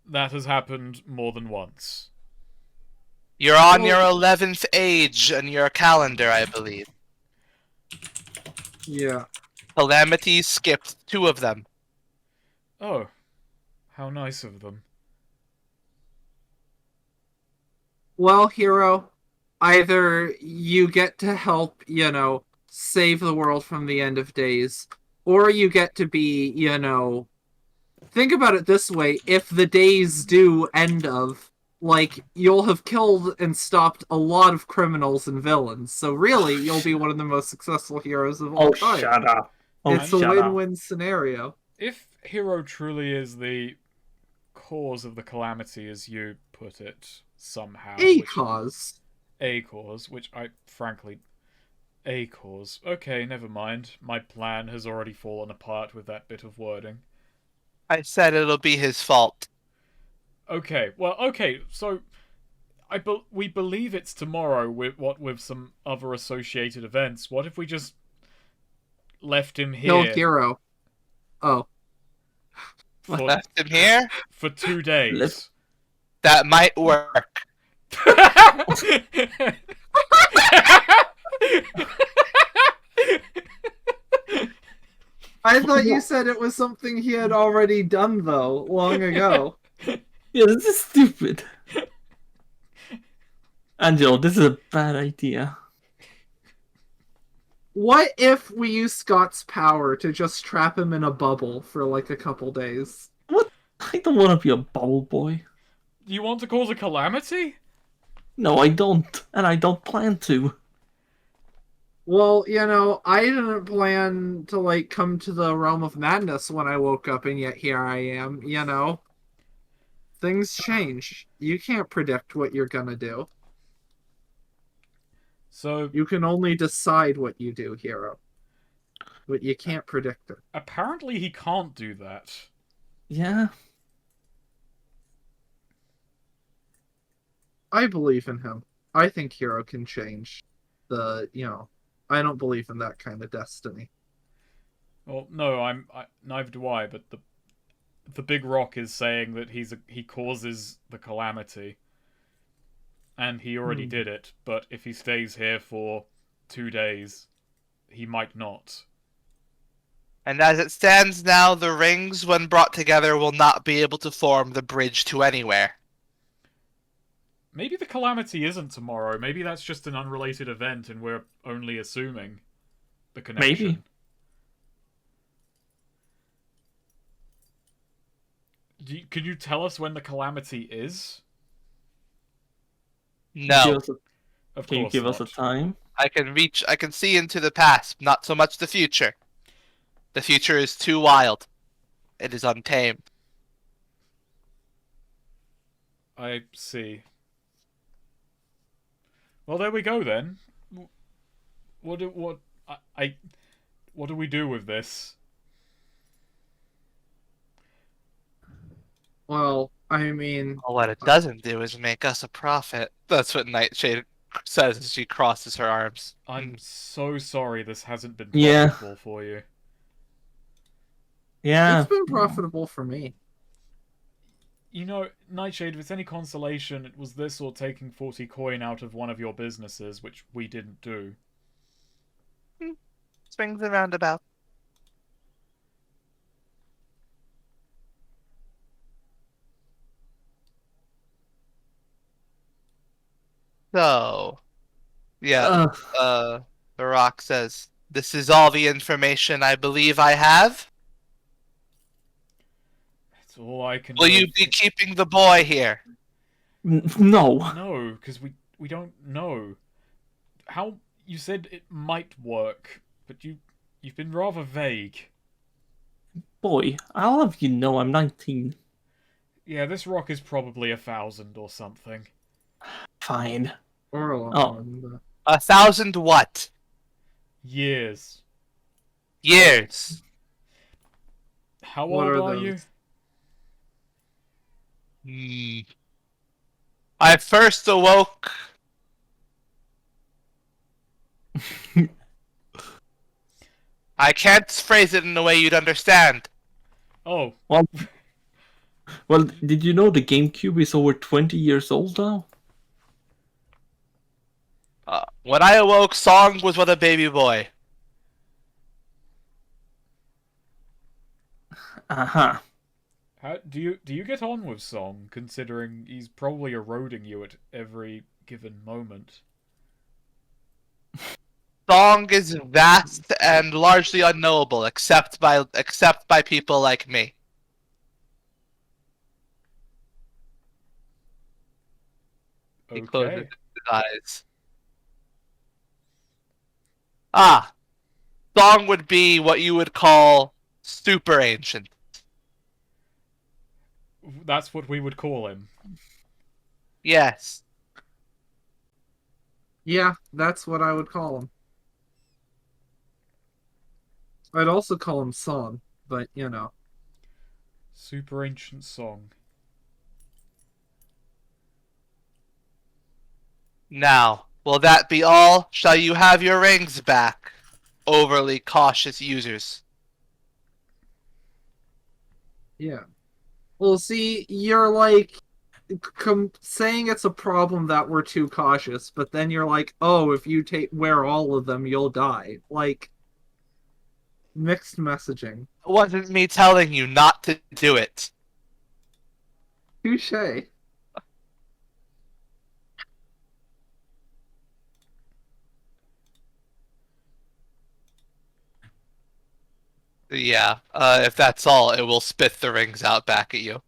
That has happened more than once. You're on Well, your 11th age on your calendar, I believe. yeah. Calamities skipped 2 of them. Oh, how nice of them. Well, hero, either you get to help, save the world from the end of days, or you get to be, think about it this way, if the days do end of, like, you'll have killed and stopped a lot of criminals and villains. So really, you'll be one of the most successful heroes of all Oh, time. shut up. Oh, It's a shut up. win-win scenario. If Hero truly is the cause of the calamity, as you put it, somehow. A cause. A cause, which I frankly. A cause. Okay, never mind. My plan has already fallen apart with that bit of wording. I said it'll be his fault. Okay, well, okay, so. We believe it's tomorrow with some other associated events. What if we just left him Kill here hero. Oh. for, Left him here? for 2 days? That might work. I thought you said it was something he had already done, though, long ago. Yeah, this is stupid. Angelo, this is a bad idea. What if we use Scott's power to just trap him in a bubble for like a couple days? What? I don't want to be a bubble boy. Do you want to cause a calamity? No, I don't. And I don't plan to. Well, I didn't plan to, like, come to the realm of madness when I woke up, and yet here I am, Things change. You can't predict what you're gonna do. So, You can only decide what you do, hero. But you can't predict it. apparently he can't do that. Yeah. I believe in him. I think hero can change I don't believe in that kind of destiny. Well, no, neither do I, but the big rock is saying that he causes the calamity. And he already did it, but if he stays here for 2 days, he might not. And as it stands now, the rings, when brought together, will not be able to form the bridge to anywhere. Maybe the calamity isn't tomorrow. Maybe that's just an unrelated event and we're only assuming the connection. Maybe. Can you tell us when the calamity is? No. Can you give us a time? I can see into the past, not so much the future. The future is too wild. It is untamed. I see. Well, there we go then. What do we do with this? Well, I mean... Well, what it doesn't do is make us a profit. That's what Nightshade says as she crosses her arms. I'm so sorry this hasn't been Yeah. profitable for you. Yeah. It's been profitable for me. Nightshade, if it's any consolation, it was this or taking 40 coin out of one of your businesses, which we didn't do. Swings and roundabouts. So, yeah, the rock says, "This is all the information I believe I have. That's all I can Will you really be keeping the boy here?" No. No, because we don't know. How you said it might work, but you've been rather vague. Boy, I'll have you know I'm 19. Yeah, this rock is probably 1,000 or something. Fine. Or a Oh. one. 1,000 what? Years. Years. How What old are are you? Hmm. I first awoke. I can't phrase it in a way you'd understand. Oh, Well, Well, did you know the GameCube is over 20 years old now? When I awoke, Song was with a baby boy. Uh-huh. How do you get on with Song, considering he's probably eroding you at every given moment? Song is vast and largely unknowable, except by people like me. He closes Okay. his eyes. Ah, Song would be what you would call super ancient. That's what we would call him. Yes. Yeah, that's what I would call him. I'd also call him Song, but you know. Super ancient Song. Now, will that be all? Shall you have your rings back? Overly cautious users. Yeah. Well, see, you're like saying it's a problem that we're too cautious, but then you're like, oh, if you wear all of them, you'll die. Like, mixed messaging. It wasn't me telling you not to do it. Touche. Yeah, if that's all, it will spit the rings out back at you.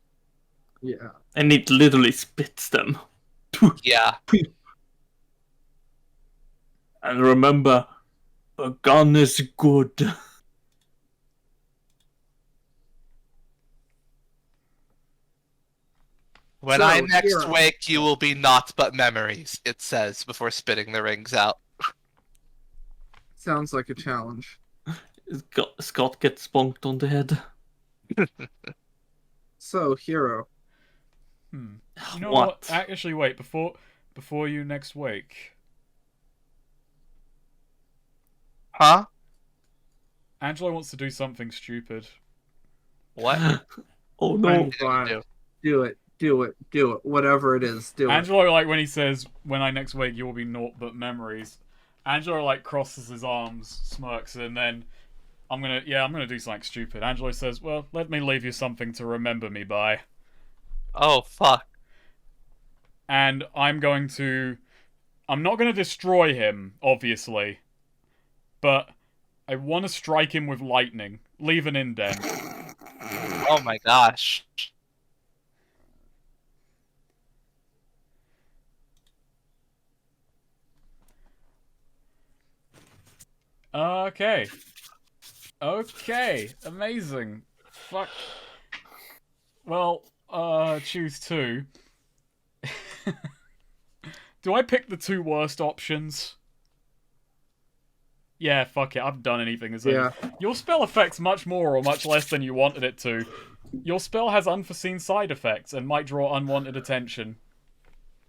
Yeah. And it literally spits them. Yeah. And remember, a gun is good. When So, I next Hero. wake, you will be naught but memories, it says before spitting the rings out. Sounds like a challenge. Scott gets bonked on the head. So, Hero. You know What? what? Actually, wait. Before you next wake, Huh? Angelo wants to do something stupid. What? Oh no. I'm fine. Do it. Do it. Do it. Whatever it is, do it. Angelo, like when he says, "When I next wake, you will be naught but memories." Angelo like crosses his arms, smirks, and then I'm gonna do something stupid. Angelo says, "Well, let me leave you something to remember me by," Oh, fuck. and I'm not gonna destroy him, obviously, but I want to strike him with lightning, leave an indent. Oh my gosh. Okay. Okay. Amazing. Fuck. Well, choose two. Do I pick the two worst options? Yeah, fuck it. I've done anything as Yeah. Your spell affects much more or much less than you wanted it to. Your spell has unforeseen side effects and might draw unwanted attention.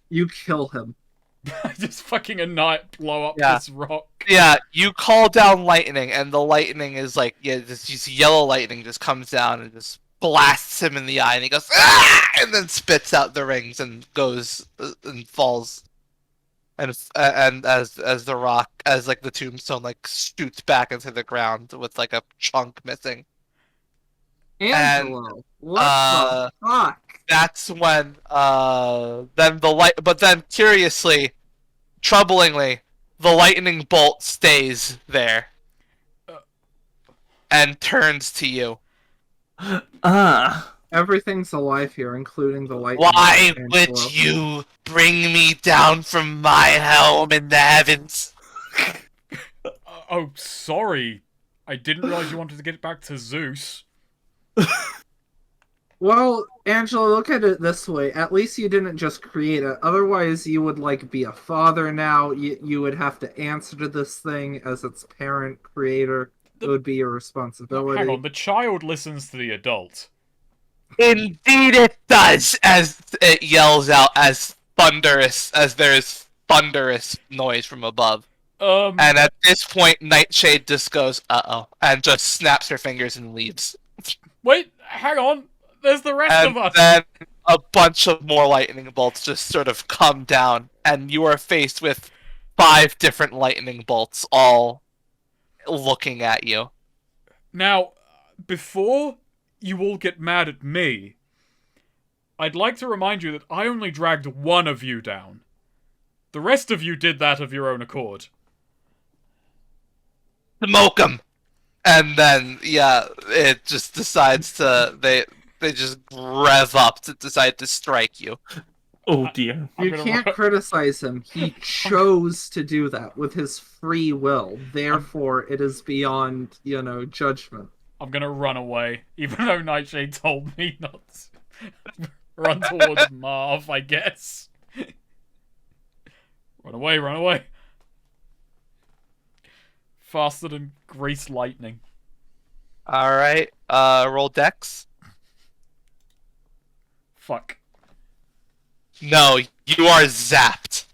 You kill him. Just fucking blow up Yeah. this rock. Yeah, you call down lightning, and the lightning is like, yeah, this yellow lightning just comes down and just blasts him in the eye, and he goes, ah! And then spits out the rings and goes and falls. And as the rock, as like the tombstone like shoots back into the ground with like a chunk missing. Angelo. What uh, the fuck? That's when then the light, but then curiously, troublingly, the lightning bolt stays there and turns to you. Ah. Everything's alive here, including the light. Why would you bring me down from my helm in the heavens? Oh, sorry. I didn't realize you wanted to get back to Zeus. Well, Angela, look at it this way. At least you didn't just create it. Otherwise, you would like be a father now. You would have to answer to this thing as its parent creator. It would be your responsibility. Hang on, the child listens to the adult. Indeed it does, as it yells out as there's thunderous noise from above. And at this point, Nightshade just goes, uh-oh, and just snaps her fingers and leaves. Wait, hang on. There's the rest And of us. then a bunch of more lightning bolts just sort of come down, and you are faced with 5 different lightning bolts all looking at you. Now, before you all get mad at me, I'd like to remind you that I only dragged one of you down. The rest of you did that of your own accord. Smoke 'em! And then, yeah, it just decides to... They just rev up to decide to strike you. Oh dear. I'm You gonna can't ro- criticize him. He chose to do that with his free will. Therefore, it is beyond, judgment. I'm gonna run away, even though Nightshade told me not to. Run towards Marv, I guess. Run away, run away. Faster than grease lightning. Alright, roll dex. Fuck. No, you are zapped.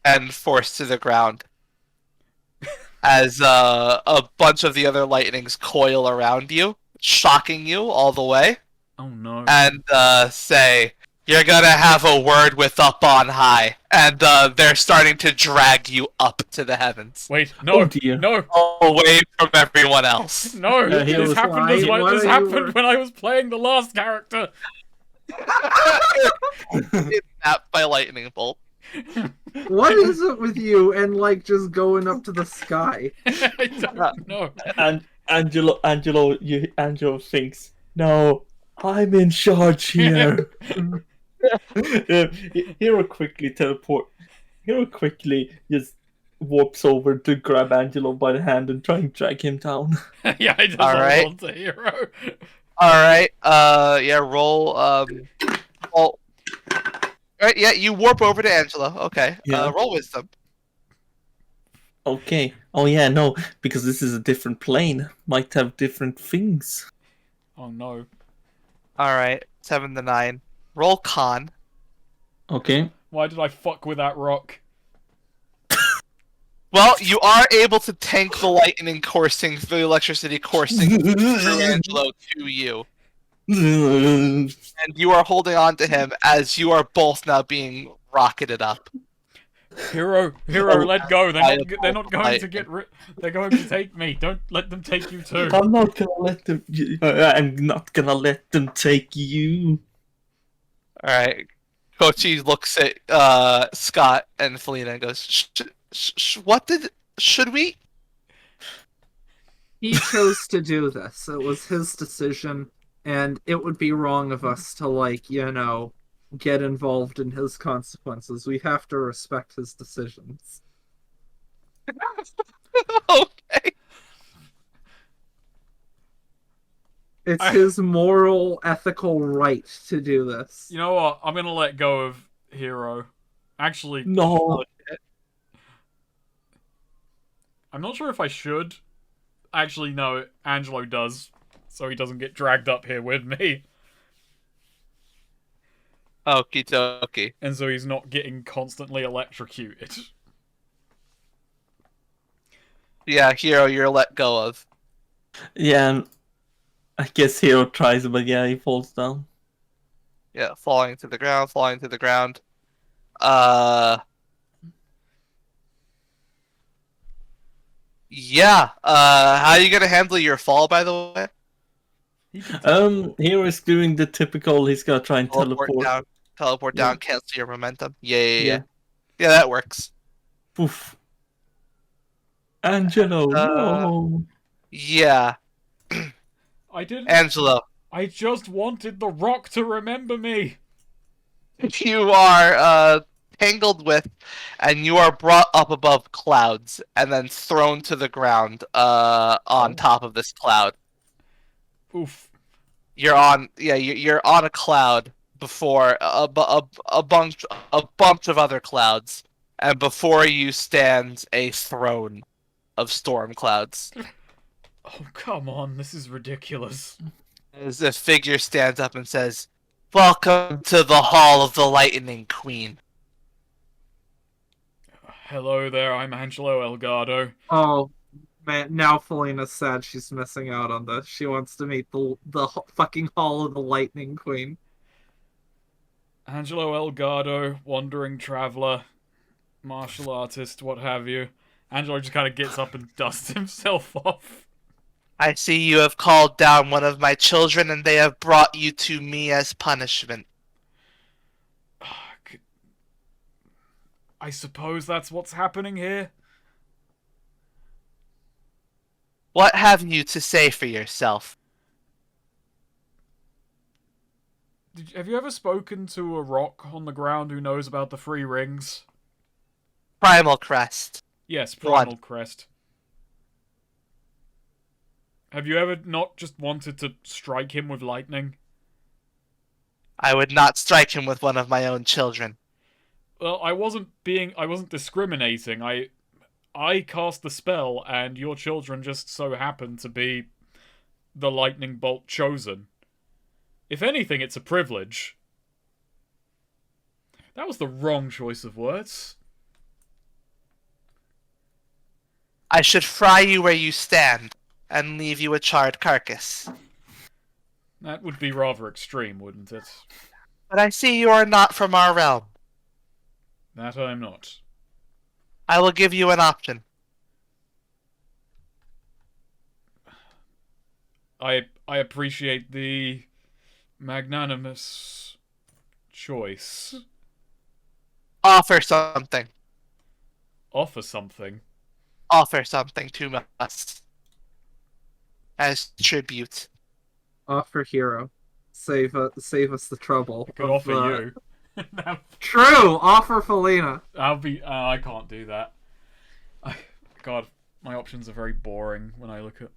And forced to the ground. As a bunch of the other lightnings coil around you, shocking you all the way, Oh no. and say, "You're gonna have a word with up on high." And they're starting to drag you up to the heavens. Wait, no, Oh dear. no, Away from everyone else. no. Yeah, he This was happened lying. Why this are you- happened when I was playing the last character. Kidnapped by lightning bolt. What is it with you and, just going up to the sky? I don't know. And Angelo thinks, no, I'm in charge here. Hero quickly just warps over to grab Angelo by the hand and try and drag him down. Yeah, I just Alright. hold on to Hero. Alright, yeah, roll, well... Alright, yeah, you warp over to Angela. Okay, Yeah. roll wisdom. Okay. Oh yeah, no, because this is a different plane. Might have different things. Oh no. Alright, 7 to 9. Roll con. Okay. Why did I fuck with that rock? Well, you are able to tank the lightning coursing, the electricity coursing through Angelo to you. And you are holding on to him as you are both now being rocketed up. Hero, let go. They're not going to get they're going to take me. Don't let them take you too. I'm not gonna let them. I'm not gonna let them take you. Alright. Kochi looks at Scott and Felina and goes, should we? He chose to do this. It was his decision, and it would be wrong of us to, get involved in his consequences. We have to respect his decisions. Okay. It's his moral, ethical right to do this. You know what? I'm gonna let go of Hero. Actually, No. I'm not sure if I should. Actually, no. Angelo does, so he doesn't get dragged up here with me, Okie dokie. and so he's not getting constantly electrocuted. Yeah, Hero, you're let go of. Yeah, I guess Hero tries, but yeah, he falls down. Yeah, falling to the ground. Yeah, how are you gonna handle your fall, by the way? Hero is doing the typical. He's gonna try and teleport. Teleport Yeah. down, cancel your momentum. Yeah, that works. Poof. Angelo, no. Yeah, I didn't. Angelo, I just wanted the rock to remember me. you are tangled with, and you are brought up above clouds, and then thrown to the ground on top of this cloud. Oof. You're on a cloud before a bunch of other clouds, and before you stands a throne of storm clouds. Oh come on, this is ridiculous. As a figure stands up and says, "Welcome to the Hall of the Lightning Queen." Hello there, I'm Angelo Elgato. Oh, Man, now Felina's sad she's missing out on this. She wants to meet the fucking Hall of the Lightning Queen. Angelo Elgado, wandering traveler, martial artist, what have you. Angelo just kind of gets up and dusts himself off. I see you have called down one of my children, and they have brought you to me as punishment. I suppose that's what's happening here. What have you to say for yourself? Have you ever spoken to a rock on the ground who knows about the three rings? Primal Crest. Yes, Primal Crest. Have you ever not just wanted to strike him with lightning? I would not strike him with one of my own children. Well, I wasn't discriminating. I cast the spell, and your children just so happen to be the lightning bolt chosen. If anything, it's a privilege. That was the wrong choice of words. I should fry you where you stand, and leave you a charred carcass. That would be rather extreme, wouldn't it? But I see you are not from our realm. That I'm not. I will give you an option. I appreciate the magnanimous choice. Offer something. Offer something. Offer something to us. As tribute. Offer hero. Save us the trouble. I could offer you. True! Offer Felina. I can't do that. God, my options are very boring when I look at...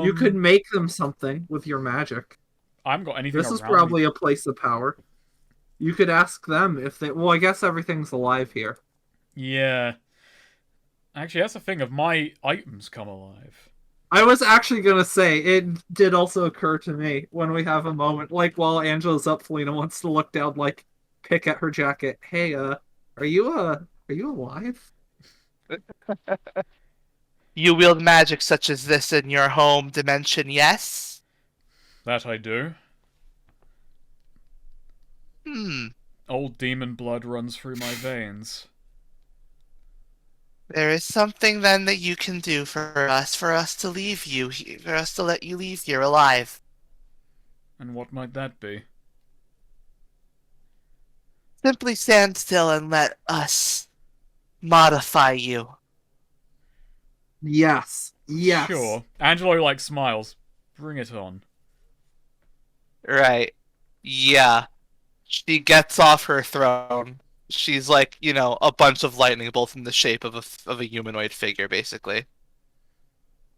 You could make them something with your magic. I haven't got anything This is around probably me. a place of power. You could ask them if they... Well, I guess everything's alive here. Yeah. Actually, that's the thing. Of my items come alive. I was actually gonna say, it did also occur to me when we have a moment, like while Angela's up, Felina wants to look down, like, pick at her jacket. Hey, are you alive? You wield magic such as this in your home dimension, yes? That I do. Old demon blood runs through my veins. There is something then that you can do for us to leave you, for us to let you leave here alive. And what might that be? Simply stand still and let us modify you. Yes. Yes. Sure. Angelo, like, smiles. Bring it on. Right. Yeah. She gets off her throne. She's like, you know, a bunch of lightning bolt in the shape of a humanoid figure, basically.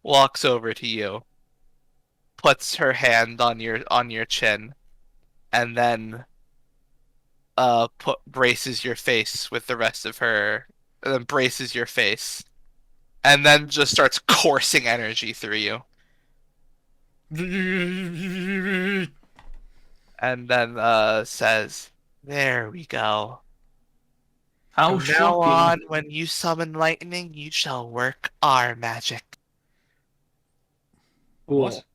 Walks over to you. Puts her hand on your chin. And then braces your face with the rest of her, and then braces your face, and then just starts coursing energy through you, and then says, "There we go. How From now on, shocking. when you summon lightning, you shall work our magic." Cool. What?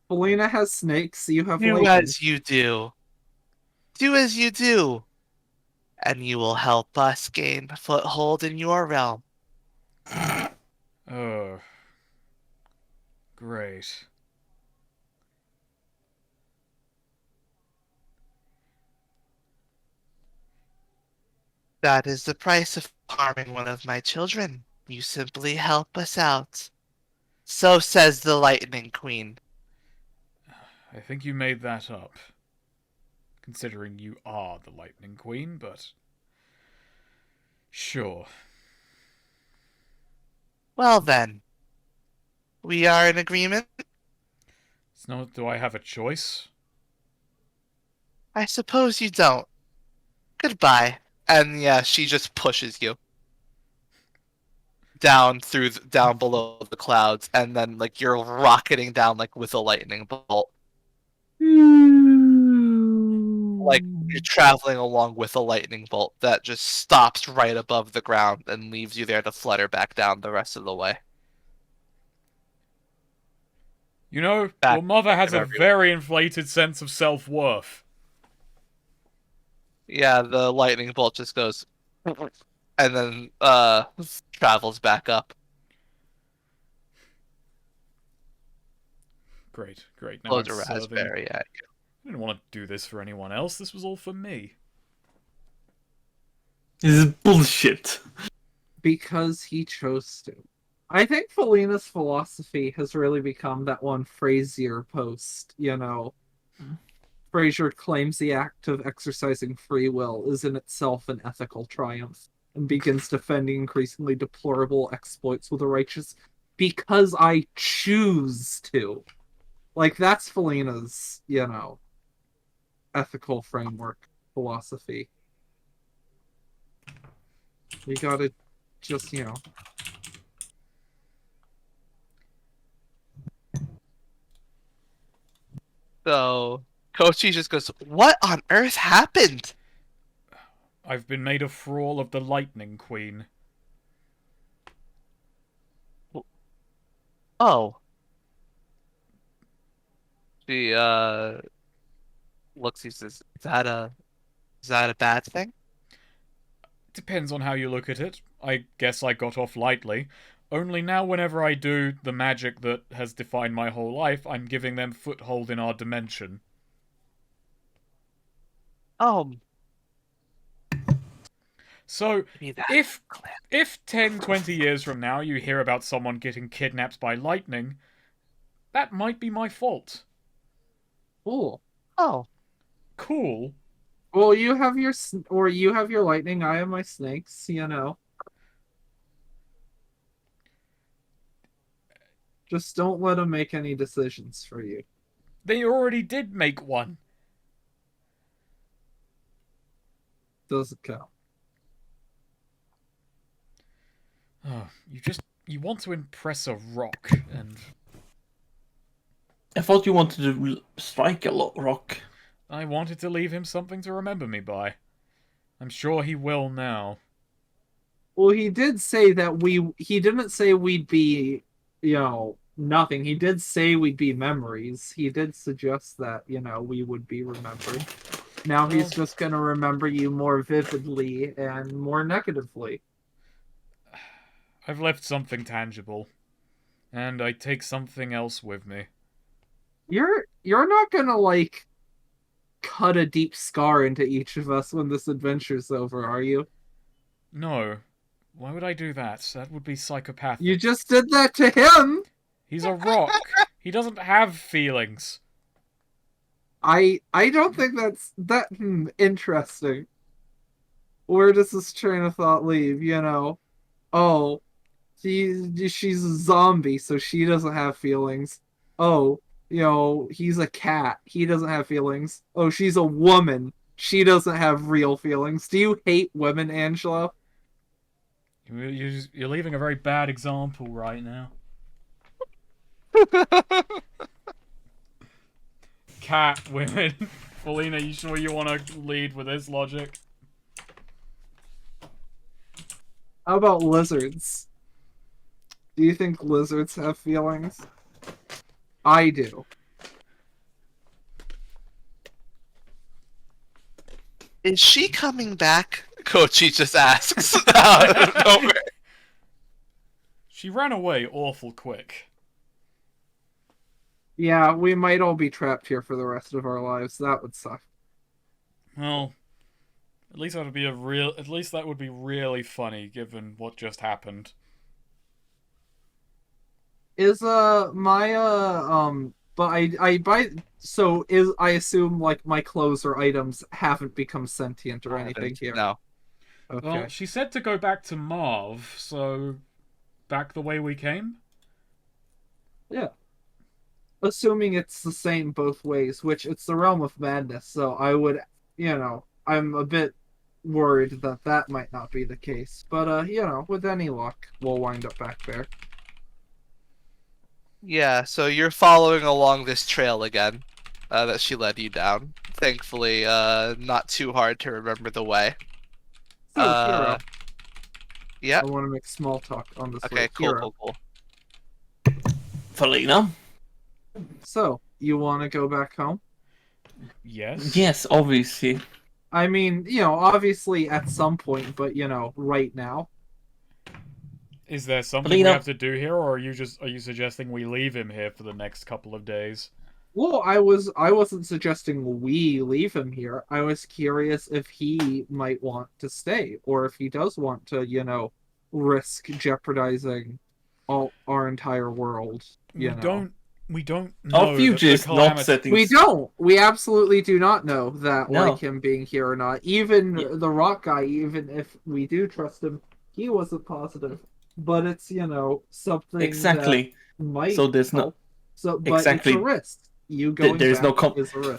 Felina has snakes, you have Do lightning. as you do. Do as you do, and you will help us gain a foothold in your realm. Oh. Great. That is the price of harming one of my children. You simply help us out. So says the Lightning Queen. I think you made that up. Considering you are the Lightning Queen, but... Sure. Well then. We are in agreement? Do I have a choice? I suppose you don't. Goodbye. And yeah, she just pushes you down down below the clouds, and then like you're rocketing down like with a lightning bolt. like you're traveling along with a lightning bolt that just stops right above the ground and leaves you there to flutter back down the rest of the way. You know, Back your mother has to a everyone. very inflated sense of self-worth. Yeah, the lightning bolt just goes and then travels back up. Great, great. Now Blows I'm a serving. raspberry at you. I didn't want to do this for anyone else. This was all for me. This is bullshit. Because he chose to. I think Felina's philosophy has really become that one Frasier post, you know. Frasier claims the act of exercising free will is in itself an ethical triumph and begins defending increasingly deplorable exploits with a righteous because I choose to. Like, that's Felina's, you know, ethical framework philosophy. We gotta just, you know. So Kochi just goes, "What on earth happened?" I've been made a thrall of the Lightning Queen. Oh. She looks. He says, "Is that a bad thing?" Depends on how you look at it. I guess I got off lightly. Only now whenever I do the magic that has defined my whole life, I'm giving them foothold in our dimension. Oh, So, maybe that. if 10, 20 years from now you hear about someone getting kidnapped by lightning, that might be my fault. Cool. Oh, Cool. Well, you have your lightning, I have my snakes, you know. Just don't let them make any decisions for you. They already did make one. Doesn't count. Oh, you want to impress a rock, and I thought you wanted to strike a lot, Rock. I wanted to leave him something to remember me by. I'm sure he will now. Well, he did say that he didn't say we'd be, you know, nothing. He did say we'd be memories. He did suggest that, you know, we would be remembered. Now he's just gonna remember you more vividly and more negatively. I've left something tangible, and I take something else with me. You're not gonna like cut a deep scar into each of us when this adventure's over, are you? No. Why would I do that? That would be psychopathic. You just did that to him. He's a rock. He doesn't have feelings. I don't think that's interesting. Where does this train of thought leave? You know, oh, she's a zombie, so she doesn't have feelings. Oh, you know, he's a cat. He doesn't have feelings. Oh, she's a woman. She doesn't have real feelings. Do you hate women, Angela? You're leaving a very bad example right now. Cat, women. Felina, you sure you want to lead with this logic? How about lizards? Do you think lizards have feelings? I do. is she coming back? Kochi just asks out of nowhere. She ran away awful quick. Yeah, we might all be trapped here for the rest of our lives. That would suck. Well, at least that would be really funny given what just happened. Is but I buy so is I assume like my clothes or items haven't become sentient or anything here. No. Okay. Well, she said to go back to Marv, so back the way we came? Yeah. Assuming it's the same both ways, which it's the realm of madness, so I would, you know, I'm a bit worried that that might not be the case. But, you know, with any luck, we'll wind up back there. Yeah, so you're following along this trail again. that she led you down. Thankfully, not too hard to remember the way. So, Hero, Yeah. I want to make small talk on this. Okay. Way. Cool. Hero, Cool. Felina? so you want to go back home? Yes. Yes, obviously. I mean, obviously at some point, but right now. Is there something Felina. we have to do here, or are you suggesting we leave him here for the next couple of days? Well, I wasn't suggesting we leave him here. I was curious if he might want to stay, or if he does want to, risk jeopardizing our entire world. We don't Our know future that is the not calamity. setting. We don't. We absolutely do not know that, No. like him being here or not. Even Yeah. the rock guy, even if we do trust him, he wasn't positive. But it's something Exactly. that might So there's no. help. So, but Exactly. it's a risk. You going There's back no is a risk.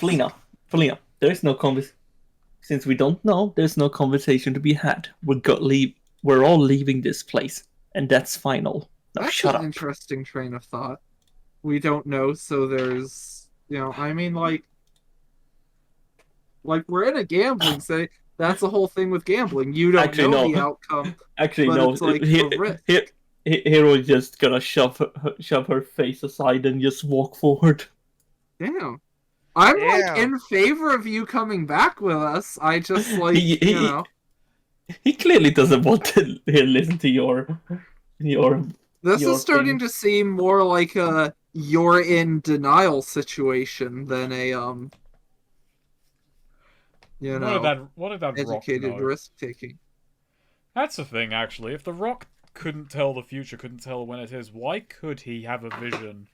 Felina, there's no conversation. Since we don't know, there's no conversation to be had. We're all leaving this place, and that's final. Now That's shut an up. interesting train of thought. We don't know, so there's I mean like we're in a gambling say that's the whole thing with gambling. You don't Actually, know no. the outcome, Actually, but no. it's like a risk. Hero's just gonna shove her face aside and just walk forward. Damn. I'm like Damn. in favor of you coming back with us. I just like He clearly doesn't want to listen to your this your is starting thing. to seem more like a you're in denial situation than a What did that rock educated know? risk taking. That's the thing, actually. If the rock couldn't tell the future, couldn't tell when it is, why could he have a vision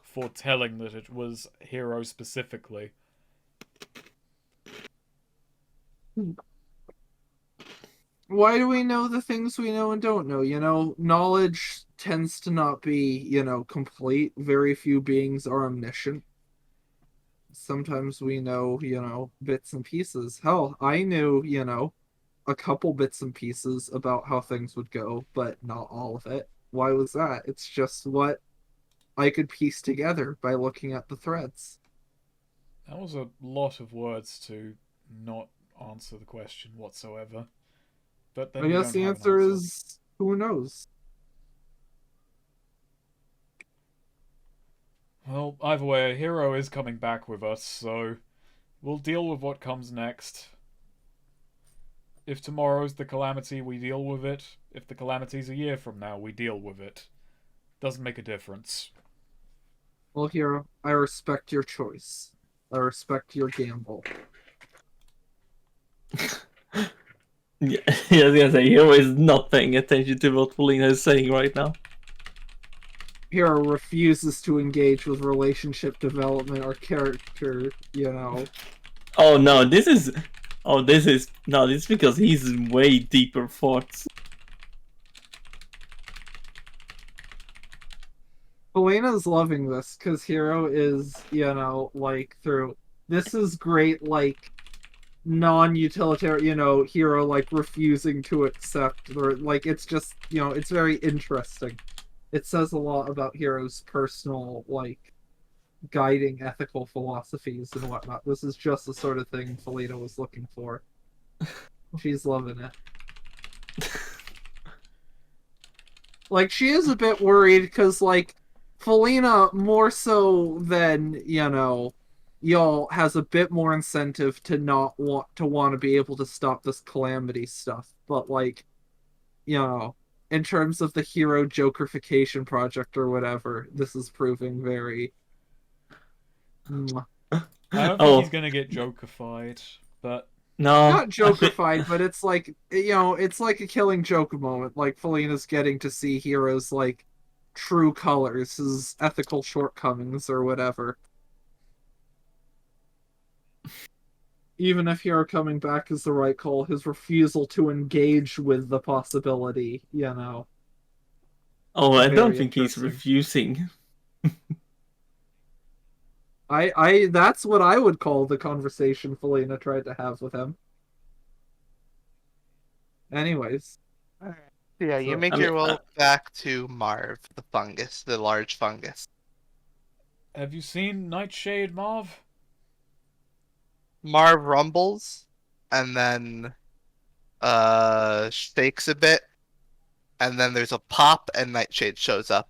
foretelling that it was Hero specifically? Why do we know the things we know and don't know? Knowledge tends to not be, complete. Very few beings are omniscient. Sometimes we know, bits and pieces. Hell, I knew, a couple bits and pieces about how things would go, but not all of it. Why was that? It's just what I could piece together by looking at the threads. That was a lot of words to not answer the question whatsoever. But then I guess the answer is who knows? Well, either way, Hero is coming back with us, so we'll deal with what comes next. If tomorrow's the calamity, we deal with it. If the calamity's a year from now, we deal with it. Doesn't make a difference. Well, Hero, I respect your choice. I respect your gamble. Yeah, I was gonna say Hero is not paying attention to what Felina is saying right now. Hero refuses to engage with relationship development or character, Oh no, this is because he's in way deeper thoughts. Helena's loving this because Hero is, through. This is great, non-utilitarian, Hero, refusing to accept, or, it's just, it's very interesting. It says a lot about Hero's personal, guiding ethical philosophies and whatnot. This is just the sort of thing Felina was looking for. She's loving it. She is a bit worried because, Felina, more so than, y'all, has a bit more incentive to not want to be able to stop this calamity stuff. But, in terms of the Hero Jokerification project or whatever, this is proving very... I don't think he's gonna get jokerified, but... No. Not jokerified, but it's it's like a Killing Joke moment. Felina's getting to see Hero's, true colors, his ethical shortcomings or whatever. Even if Hero coming back is the right call, his refusal to engage with the possibility, Oh, I don't Very think he's refusing. that's what I would call the conversation Felina tried to have with him. Anyways. Yeah, you make your way back to Marv, the fungus, the large fungus. Have you seen Nightshade, Marv? Marv rumbles, and then shakes a bit, and then there's a pop, and Nightshade shows up.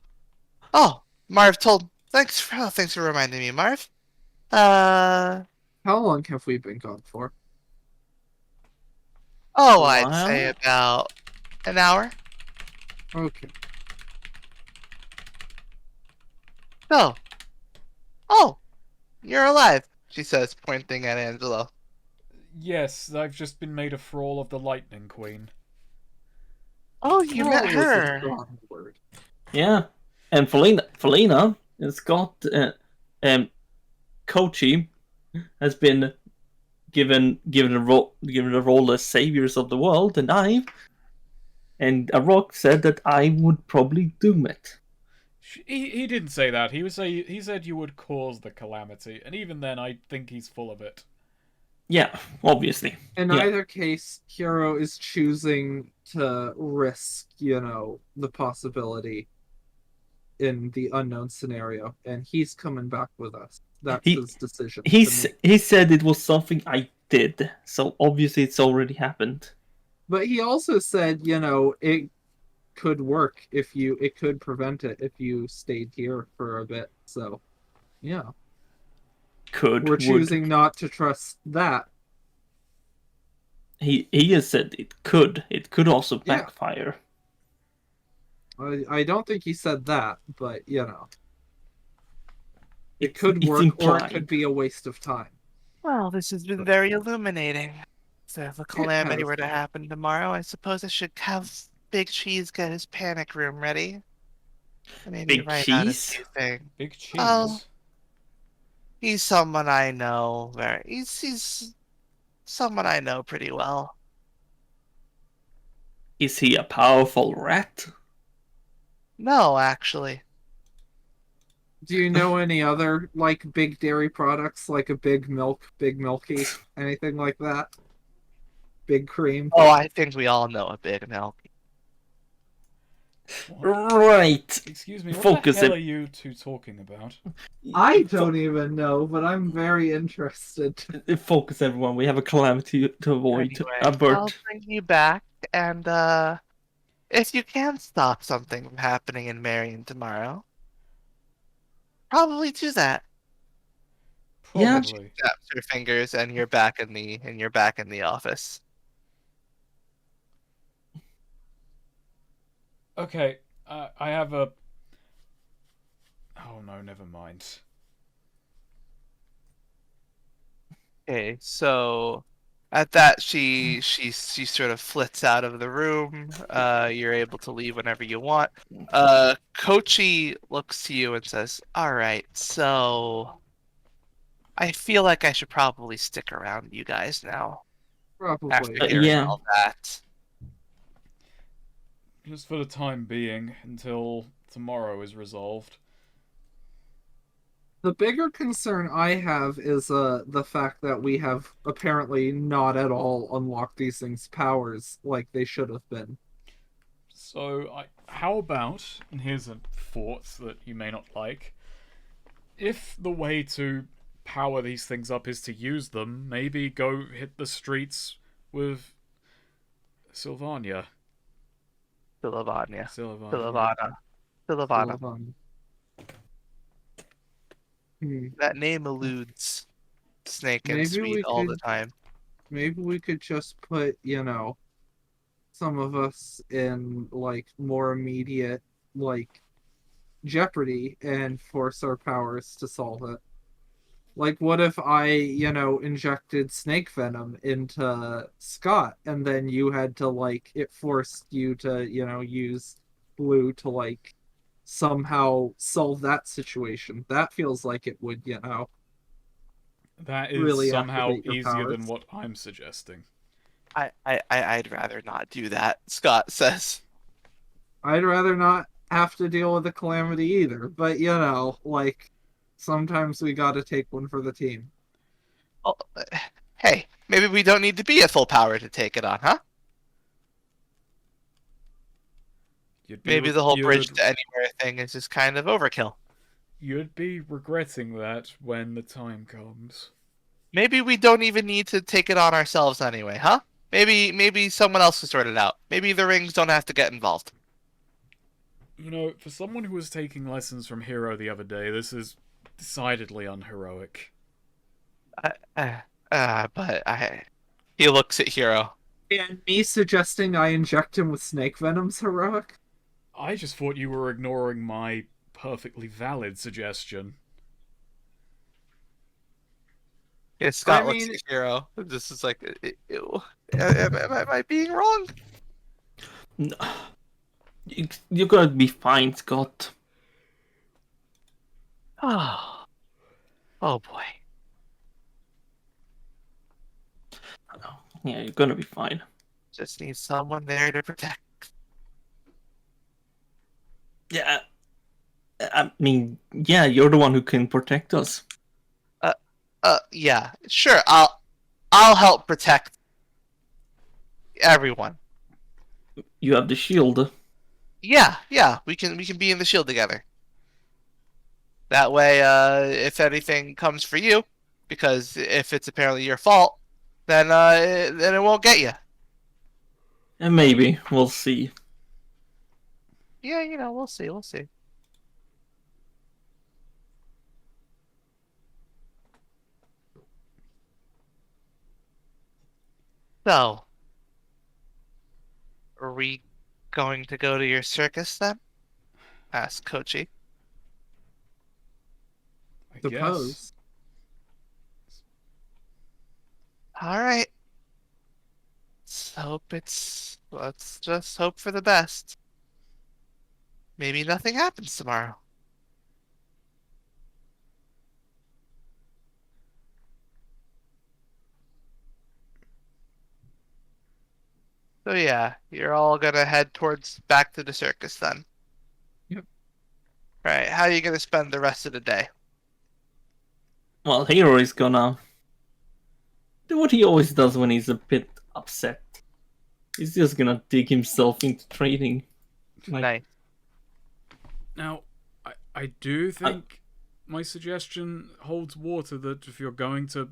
Oh, Marv told. Thanks for reminding me, Marv. How long have we been gone for? Oh, A I'd say while? about an hour. Okay. So, oh, you're alive, she says, pointing at Angelo. Yes, I've just been made a thrall of the Lightning Queen. Oh, you met Thrall is a her. strong word. Yeah, and Felina has got Kochi has been given a role as saviors of the world, and Rock said that I would probably doom it. He didn't say that. He said you would cause the calamity, and even then, I think he's full of it. Yeah, obviously. In Yeah. either case, Hero is choosing to risk, the possibility in the unknown scenario, and he's coming back with us. That's He- his decision. He said it was something I did, so obviously it's already happened. But he also said, it could work it could prevent it if you stayed here for a bit. So, yeah. We're choosing not to trust that. He has said it could. It could also Yeah. backfire. I don't think he said that, but it It's could work, or implied. it could be a waste of time. Well, this has been very illuminating. So if a calamity has. were to happen tomorrow, I suppose I should have Big Cheese get his panic room ready. Maybe Big write out a Cheese? few things. Big cheese. Oh. He's someone I know he's someone I know pretty well. Is he a powerful rat? No, actually. Do you know any other big dairy products, like a Big Milk, Big Milky, anything like that? Big Cream? Oh, I think we all know a Big Milk. Right. Excuse me, what Focus the hell it. are you two talking about? I don't even know, but I'm very interested. Focus, everyone. We have a calamity to avoid. Anyway, A bird. I'll bring you back, and if you can stop something from happening in Marion tomorrow, probably do that. Yeah. Probably. Snaps your fingers, and you're back in the office. Okay, I have a... Oh no, never mind. Okay, so at that she sort of flits out of the room. You're able to leave whenever you want. Kochi looks to you and says, "All right, so I feel like I should probably stick around you guys now Probably. after hearing Yeah. all that." Just for the time being, until tomorrow is resolved. The bigger concern I have is the fact that we have apparently not at all unlocked these things' powers like they should have been. So, how about, and here's a thought that you may not like, if the way to power these things up is to use them, maybe go hit the streets with Sylvania. Sylvania. Sylvania. Sylvana. Hmm. That name eludes Snake and Maybe Sweet we all the could- time. Maybe we could just put, some of us in more immediate jeopardy and force our powers to solve it. What if I, injected snake venom into Scott, and then you had to it forced you to, use blue to somehow solve that situation. That feels like it would, That is really somehow activate your easier than powers. what I'm suggesting. I'd rather not do that, Scott says. I'd rather not have to deal with the calamity either, but sometimes we gotta take one for the team. Oh, hey, maybe we don't need to be at full power to take it on, huh? Maybe the whole bridge to anywhere thing is just kind of overkill. You'd be regretting that when the time comes. Maybe we don't even need to take it on ourselves anyway, huh? Maybe someone else will sort it out. Maybe the rings don't have to get involved. You know, for someone who was taking lessons from Hero the other day, this is decidedly unheroic. He looks at Hero. And me suggesting I inject him with snake venom's heroic? I just thought you were ignoring my perfectly valid suggestion. Yeah, Scott I looks mean- at Hero. This is like, ew. Am I being wrong? No. You're gonna be fine, Scott. Oh, oh boy. Yeah, you're gonna be fine. Just need someone there to protect. Yeah, I mean, yeah, you're the one who can protect us. Yeah, sure. I'll help protect everyone. You have the shield. Yeah. We can be in the shield together. That way, if anything comes for you, because if it's apparently your fault, then it won't get you. And maybe we'll see. Yeah, we'll see. We'll see. So, are we going to go to your circus then? Asked Kochi. I Suppose. guess. All right. Let's just hope for the best. Maybe nothing happens tomorrow. So yeah, you're all gonna head towards back to the circus then. Yep. Right, how are you gonna spend the rest of the day? Well, Hero is gonna do what he always does when he's a bit upset. He's just gonna dig himself into training. Like, Nice. Now, I do think my suggestion holds water, that if you're going to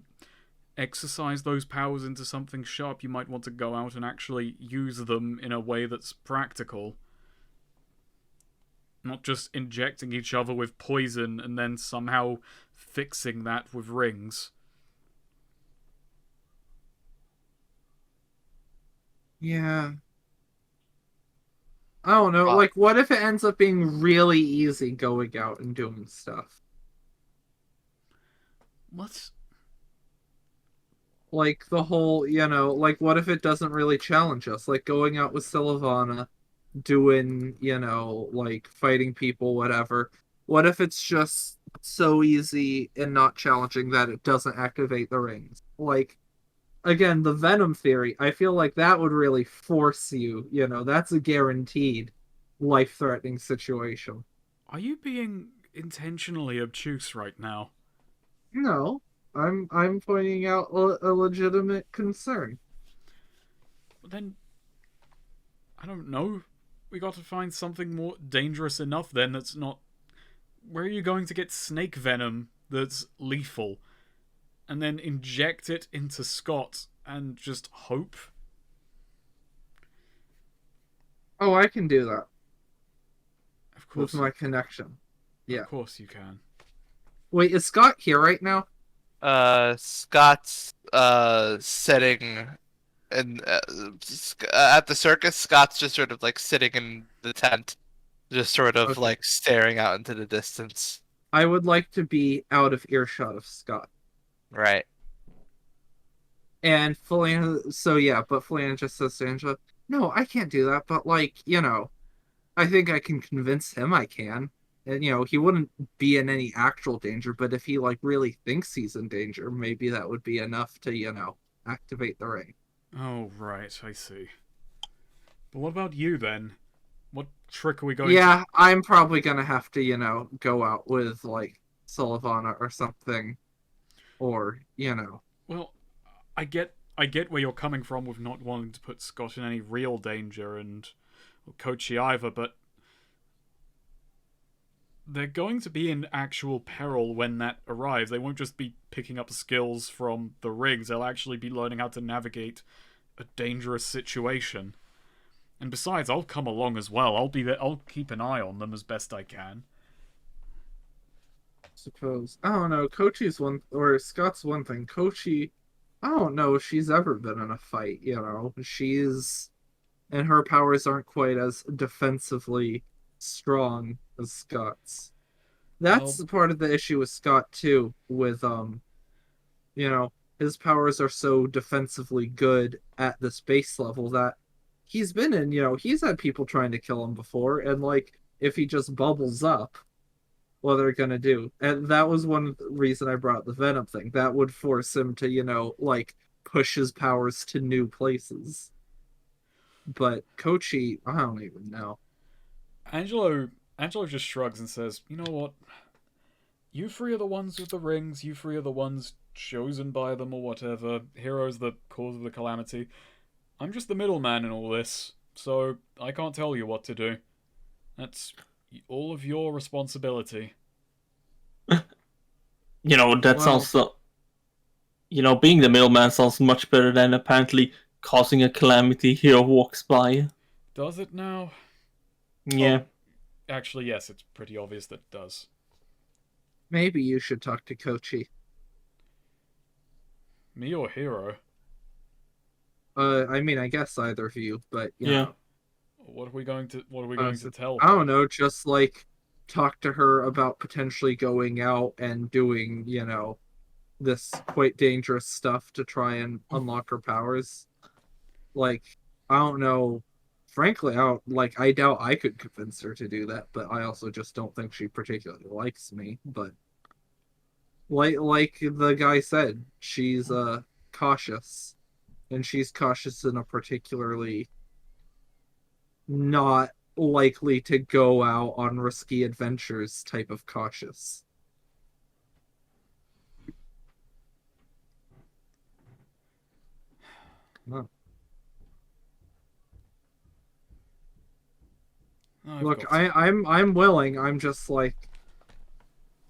exercise those powers into something sharp, you might want to go out and actually use them in a way that's practical. Not just injecting each other with poison and then somehow fixing that with rings. Yeah. I don't know. Well- Like, what if it ends up being really easy going out and doing stuff? What? Like, the whole, like, what if it doesn't really challenge us? Like, going out with Sylvana, doing, like, fighting people, whatever. What if it's just so easy and not challenging that it doesn't activate the rings? Like, again, the Venom theory, I feel like that would really force you, that's a guaranteed life-threatening situation. Are you being intentionally obtuse right now? No, I'm pointing out a legitimate concern. But then, I don't know. We got to find something more dangerous enough then that's not... Where are you going to get snake venom that's lethal? And then inject it into Scott and just hope? Oh, I can do that Of course. with my connection. Yeah. Of course you can. Wait, is Scott here right now? Scott's sitting in at the circus. Scott's just sort of like sitting in the tent, just sort of Okay. like staring out into the distance. I would like to be out of earshot of Scott. Right. And Felina, so yeah, but Felina just says to Angela, no, I can't do that, but like, I think I can convince him I can. And, he wouldn't be in any actual danger, but if he, like, really thinks he's in danger, maybe that would be enough to, activate the ring. Oh, right, I see. But what about you, then? What trick are we going Yeah, I'm probably gonna have to, go out with, like, Sylvana or something. Or, Well, I get where you're coming from with not wanting to put Scott in any real danger, and Kochi either, but they're going to be in actual peril when that arrives. They won't just be picking up skills from the rings, they'll actually be learning how to navigate a dangerous situation. And besides, I'll come along as well. I'll be there. I'll keep an eye on them as best I can. Suppose. I don't know. Kochi's one, or Scott's one thing. Kochi, I don't know if she's ever been in a fight, you know. And her powers aren't quite as defensively strong as Scott's. That's Well, part of the issue with Scott too, with you know, his powers are so defensively good at this base level that he's been in, you know, he's had people trying to kill him before, and like if he just bubbles up, what they're gonna do. And that was one reason I brought up the Venom thing. That would force him to, you know, like push his powers to new places. But Kochi, I don't even know. Angelo just shrugs and says, "You know what? You three are the ones with the rings. You three are the ones chosen by them or whatever. Hero's the cause of the calamity. I'm just the middleman in all this, so I can't tell you what to do. That's all of your responsibility." You know, that Well, sounds so. You know, being the middleman sounds much better than apparently causing a calamity. Hero walks by. Does it now? Yeah. Oh, actually, yes, it's pretty obvious that it does. maybe you should talk to Kochi. Me or Hero? I mean, I guess either of you, but you Yeah. know, What are we going to tell I her? don't know, just like talk to her about potentially going out and doing, you know, this quite dangerous stuff to try and unlock her powers. Like, I don't know. Frankly, I doubt I could convince her to do that, but I also just don't think she particularly likes me. But like the guy said, she's cautious. And she's cautious in a particularly not likely to go out on risky adventures type of cautious. Huh. I've Look, got. I'm willing. I'm just like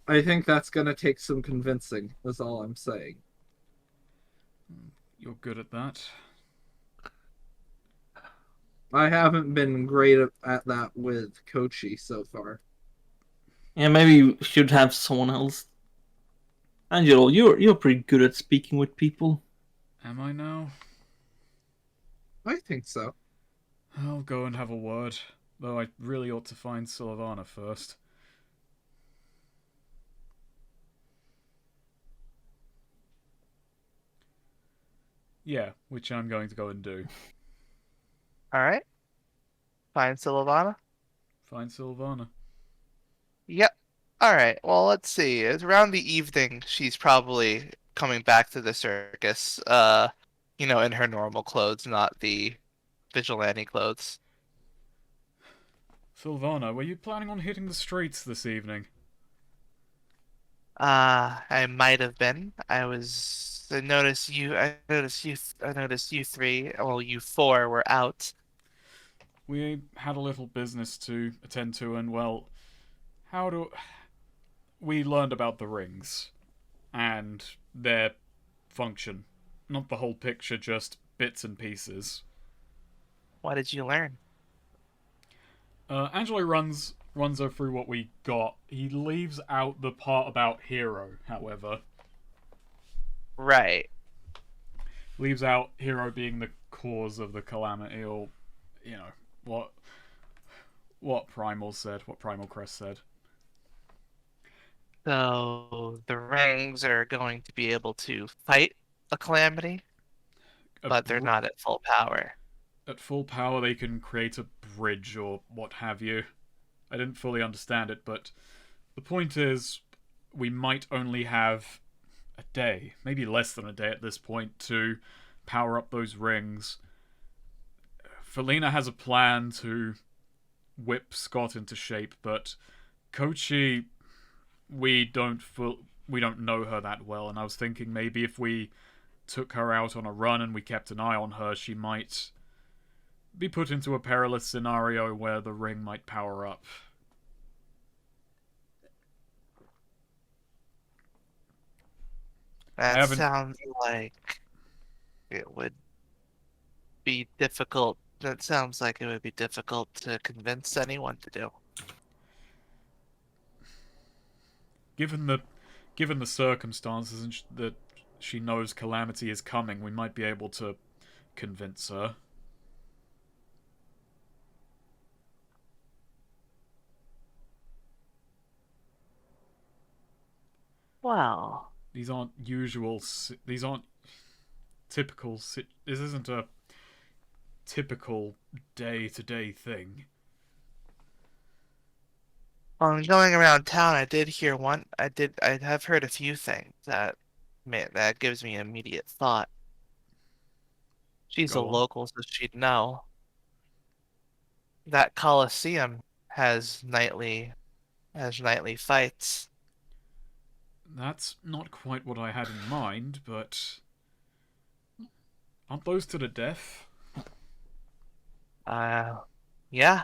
I think that's gonna take some convincing, is all I'm saying. You're good at that. I haven't been great at that with Kochi so far. Yeah, maybe you should have someone else. Angelo, you're pretty good at speaking with people. Am I now? I think so. I'll go and have a word. Though I really ought to find Sylvana first. Yeah, which I'm going to go and do. All right. Find Sylvana. Find Sylvana. Yep. All right. Well, let's see. It's around the evening. She's probably coming back to the circus. In her normal clothes, not the vigilante clothes. Sylvana, were you planning on hitting the streets this evening? I might have been. I was. I noticed you. I noticed you. I noticed you three. Well, you four were out. We had a little business to attend to, and well, how do. We learned about the rings and their function. Not the whole picture, just bits and pieces. What did you learn? Angelo runs her through what we got. He leaves out the part about Hero, however. Right. Leaves out Hero being the cause of the calamity, or what Primal said, what Primal Crest said. So the rings are going to be able to fight a calamity, but they're not at full power. At full power, they can create a bridge or what have you. I didn't fully understand it, but the point is, we might only have a day, maybe less than a day at this point, to power up those rings. Felina has a plan to whip Scott into shape, but Kochi, we don't know her that well, and I was thinking maybe if we took her out on a run and we kept an eye on her, she might be put into a perilous scenario where the ring might power up. That haven't. sounds like it would be difficult. That sounds like it would be difficult to convince anyone to do. Given the circumstances and that she knows calamity is coming, we might be able to convince her. Well, These aren't usual. These aren't typical. This isn't a typical day-to-day thing. while I'm going around town, I did hear one. I have heard a few things that gives me immediate thought. She's a Go on. local, so she'd know. That Coliseum has nightly fights. That's not quite what I had in mind, but aren't those to the death? Yeah.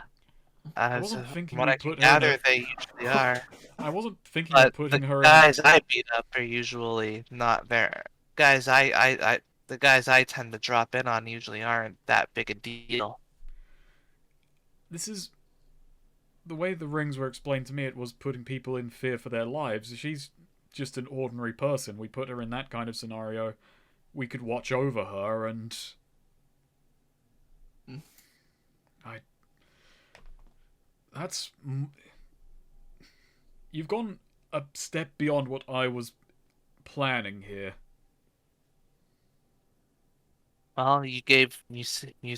I As wasn't thinking from what we I can put her in gather, a. they usually are. I wasn't thinking of But putting the her in a. guys I beat up are usually not there. The guys I tend to drop in on usually aren't that big a deal. This is the way the rings were explained to me. It was putting people in fear for their lives. She's just an ordinary person. We put her in that kind of scenario. We could watch over her, and that's. You've gone a step beyond what I was planning here. Well, you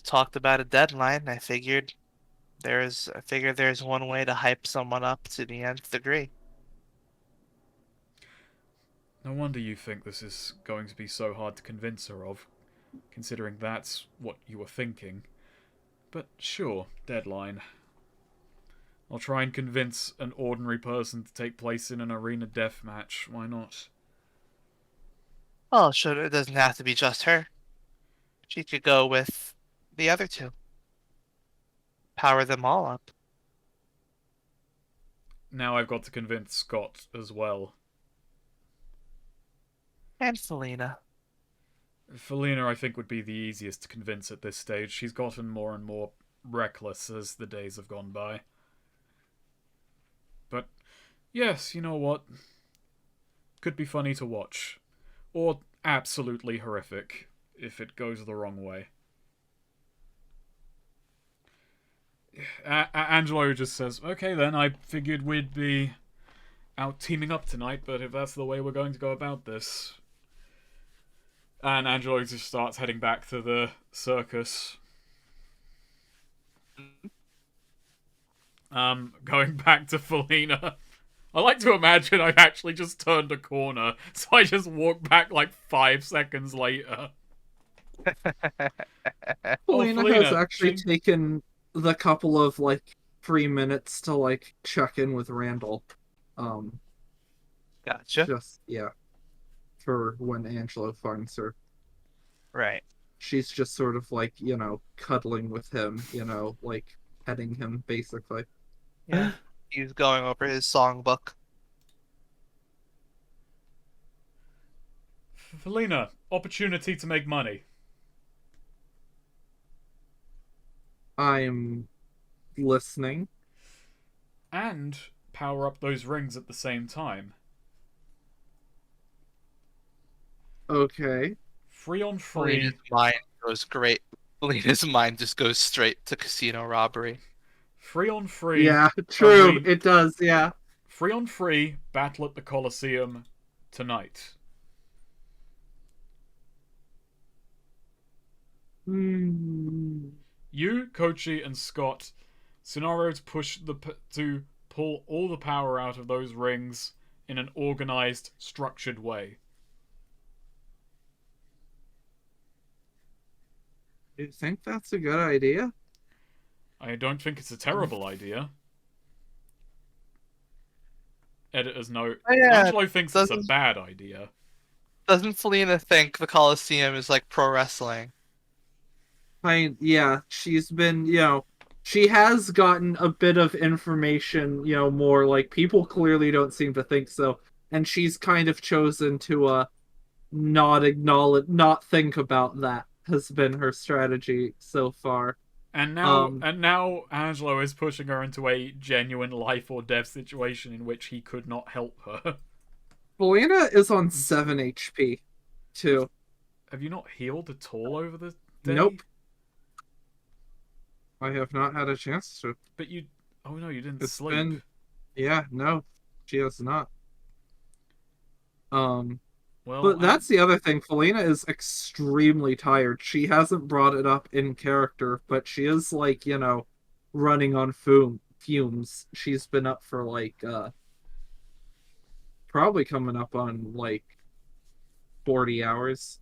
talked about a deadline. I figured there's one way to hype someone up to the nth degree. No wonder you think this is going to be so hard to convince her of, considering that's what you were thinking. But sure, deadline. I'll try and convince an ordinary person to take place in an arena deathmatch. Why not? Well, it doesn't have to be just her. She could go with the other two. Power them all up. Now I've got to convince Scott as well. And Selena. Felina, I think, would be the easiest to convince at this stage. She's gotten more and more reckless as the days have gone by. But, yes, you know what? Could be funny to watch. Or absolutely horrific, if it goes the wrong way. Angelo just says, okay then, I figured we'd be out teaming up tonight, but if that's the way we're going to go about this... And Angelo just starts heading back to the circus. Going back to Felina. I like to imagine I've actually just turned a corner, so I just walk back like 5 seconds later. Felina has actually taken the couple of 3 minutes to check in with Randall. Gotcha. Just for when Angelo finds her. Right. She's just sort of cuddling with him, petting him basically. Yeah. He's going over his songbook. Felina, opportunity to make money. I'm listening. And power up those rings at the same time. Okay. Free on free. Felina's mind goes great. Felina's mind just goes straight to casino robbery. Free on free. Yeah, true. It does, yeah. Free on free, battle at the Coliseum tonight. You, Kochi, and Scott, scenario to pull all the power out of those rings in an organized, structured way. You think that's a good idea? I don't think it's a terrible idea. Editor's note. Angelo thinks it's a bad idea. Doesn't Felina think the Coliseum is like pro wrestling? Yeah, she's been, she has gotten a bit of information, more people clearly don't seem to think so. And she's kind of chosen to, not think about that has been her strategy so far. And Um, now Angelo is pushing her into a genuine life or death situation in which he could not help her. Belina is on 7 HP, too. Have you not healed at all over the day? Nope, I have not had a chance to. But you. Oh no, you didn't It's sleep. been, yeah, no, she has not. Um, Well, but that's the other thing. Felina is extremely tired. She hasn't brought it up in character, but she is like, running on fumes. She's been up for like probably coming up on like 40 hours.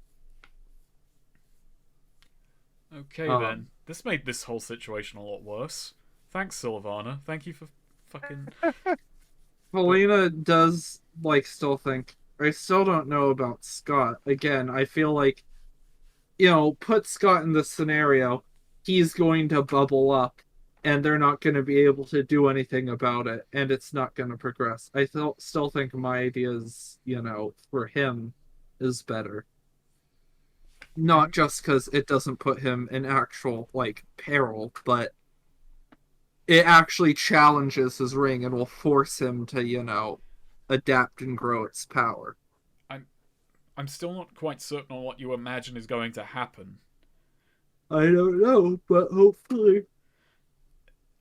okay then. This made this whole situation a lot worse. Thanks, Sylvana. Thank you for fucking. Felina does like still think I still don't know about Scott. Again, I feel like put Scott in this scenario, he's going to bubble up and they're not going to be able to do anything about it and it's not going to progress. I still think my ideas, for him is better. Not just because it doesn't put him in actual, like, peril, but it actually challenges his ring and will force him to, adapt and grow its power. I'm still not quite certain on what you imagine is going to happen. I don't know, but hopefully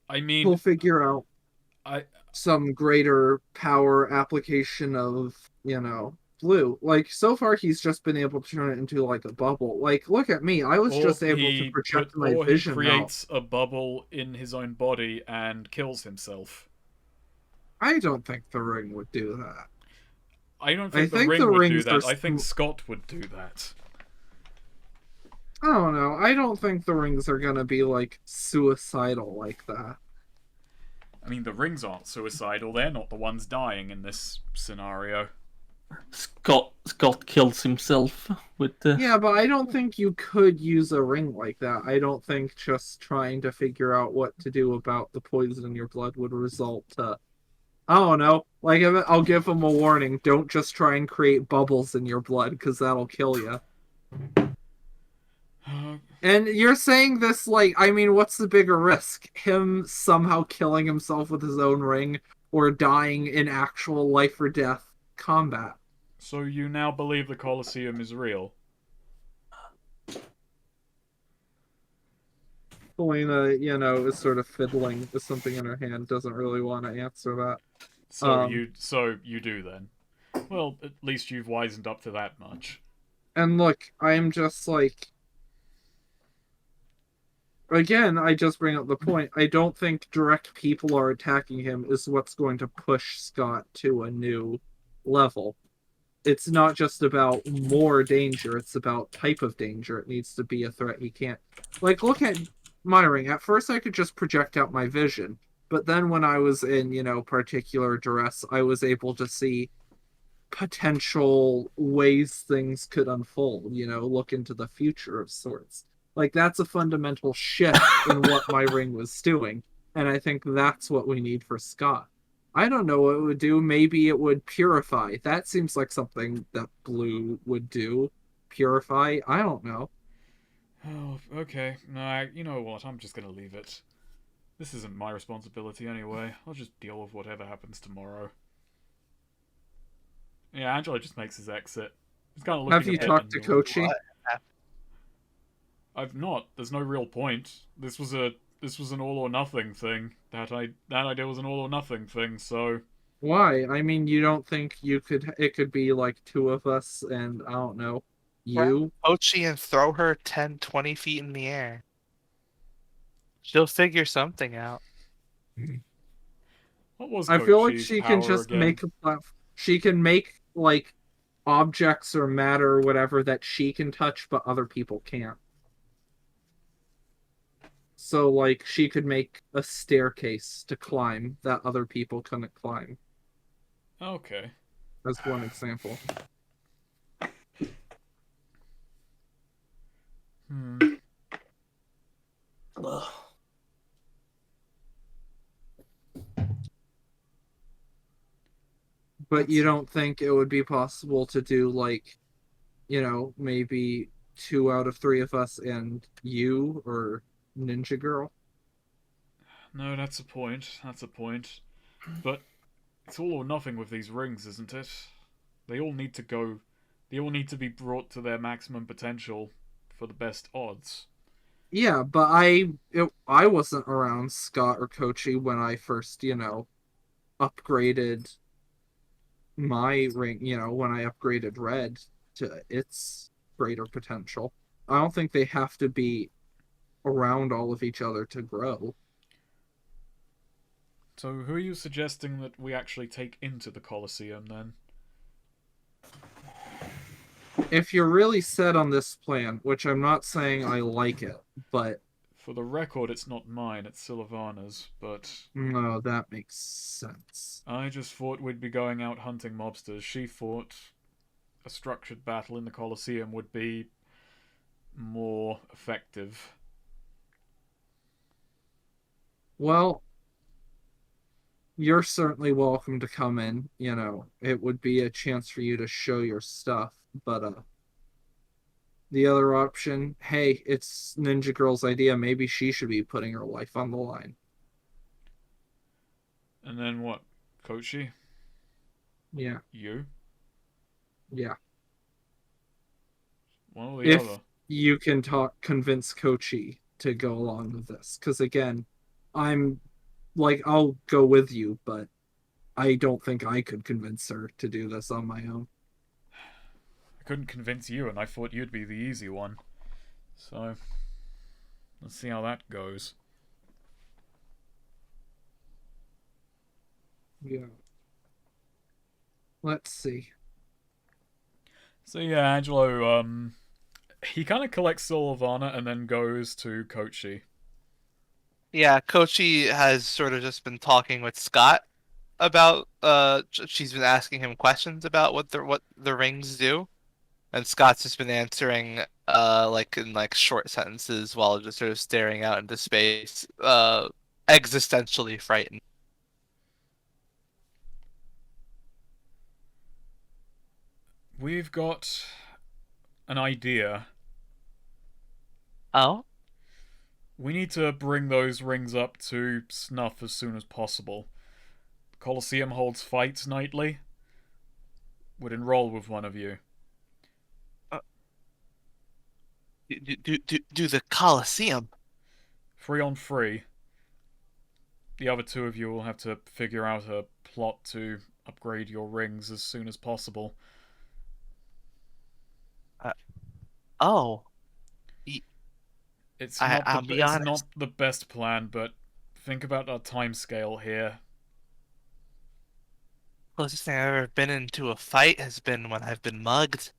I mean, he'll figure out I some greater power application of, blue. Like, so far he's just been able to turn it into, like, a bubble. Like, look at me. I was just able to project my or he vision out. creates a bubble in his own body and kills himself. I don't think the ring would do that. I don't think the ring would do that. I think are... Scott would do that. I don't know. I don't think the rings are gonna be, like, suicidal like that. I mean, the rings aren't suicidal. They're not the ones dying in this scenario. Scott kills himself with the. Yeah, but I don't think you could use a ring like that. I don't think just trying to figure out what to do about the poison in your blood would result to. I don't know. Like, I'll give him a warning. Don't just try and create bubbles in your blood, because that'll kill you. And you're saying this like, I mean, what's the bigger risk? Him somehow killing himself with his own ring, or dying in actual life or death combat? So you now believe the Colosseum is real? Helena, is sort of fiddling with something in her hand, doesn't really want to answer that. So you do then. Well, at least you've wisened up to that much. And look, I'm just like, again, I just bring up the point. I don't think direct people are attacking him is what's going to push Scott to a new level. It's not just about more danger, it's about type of danger. It needs to be a threat he can't. Like, look at my ring. At first, I could just project out my vision. But then when I was in, particular duress, I was able to see potential ways things could unfold, look into the future of sorts. Like, that's a fundamental shift in what my ring was doing. And I think that's what we need for Scott. I don't know what it would do. Maybe it would purify. That seems like something that blue would do. Purify? I don't know. Oh, okay. No, you know what? I'm just gonna leave it. This isn't my responsibility anyway. I'll just deal with whatever happens tomorrow. Yeah, Angelo just makes his exit. He's kind of looking. Have you talked to Kochi? I've not. There's no real point. This was an all or nothing thing. That idea was an all or nothing thing. So why? I mean, you don't think it could be like two of us and I don't know, you? Kochi and throw her 10, 20 feet in the air. She'll figure something out. What was I feel like Kochi's she can power just again? make a platform. She can make like objects or matter or whatever that she can touch but other people can't. So like she could make a staircase to climb that other people couldn't climb. Okay. As one example. But you don't think it would be possible to do like maybe 2 out of 3 of us and you or Ninja Girl. No, that's a point. That's a point. But it's all or nothing with these rings, isn't it? They all need to go. They all need to be brought to their maximum potential for the best odds. Yeah, but I wasn't around Scott or Kochi when I first, upgraded my ring, when I upgraded Red to its greater potential. I don't think they have to be around all of each other to grow. So, who are you suggesting that we actually take into the Colosseum then? If you're really set on this plan, which I'm not saying I like it, but For the record, it's not mine, it's Sylvana's, but no, that makes sense. I just thought we'd be going out hunting mobsters. She thought a structured battle in the Colosseum would be more effective. Well, you're certainly welcome to come in, It would be a chance for you to show your stuff, but the other option, hey, it's Ninja Girl's idea. Maybe she should be putting her life on the line. And then what? Kochi? Yeah, You? yeah. One or the If other? you can convince Kochi to go along with this, because again, I'm like, I'll go with you, but I don't think I could convince her to do this on my own. I couldn't convince you, and I thought you'd be the easy one. So, let's see how that goes. Yeah. Let's see. So yeah, Angelo, he kind of collects Sylvana and then goes to Kochi. Yeah, Kochi has sort of just been talking with Scott about she's been asking him questions about what the rings do, and Scott's just been answering like in like short sentences while just sort of staring out into space, existentially frightened. We've got an idea. Oh, We need to bring those rings up to snuff as soon as possible. The Colosseum holds fights nightly. Would enroll with one of you. do the Colosseum. 3-on-3. The other 2 of you will have to figure out a plot to upgrade your rings as soon as possible. Oh, It's I'll be honest. not the best plan, but think about our time scale here. Closest thing I've ever been into a fight has been when I've been mugged.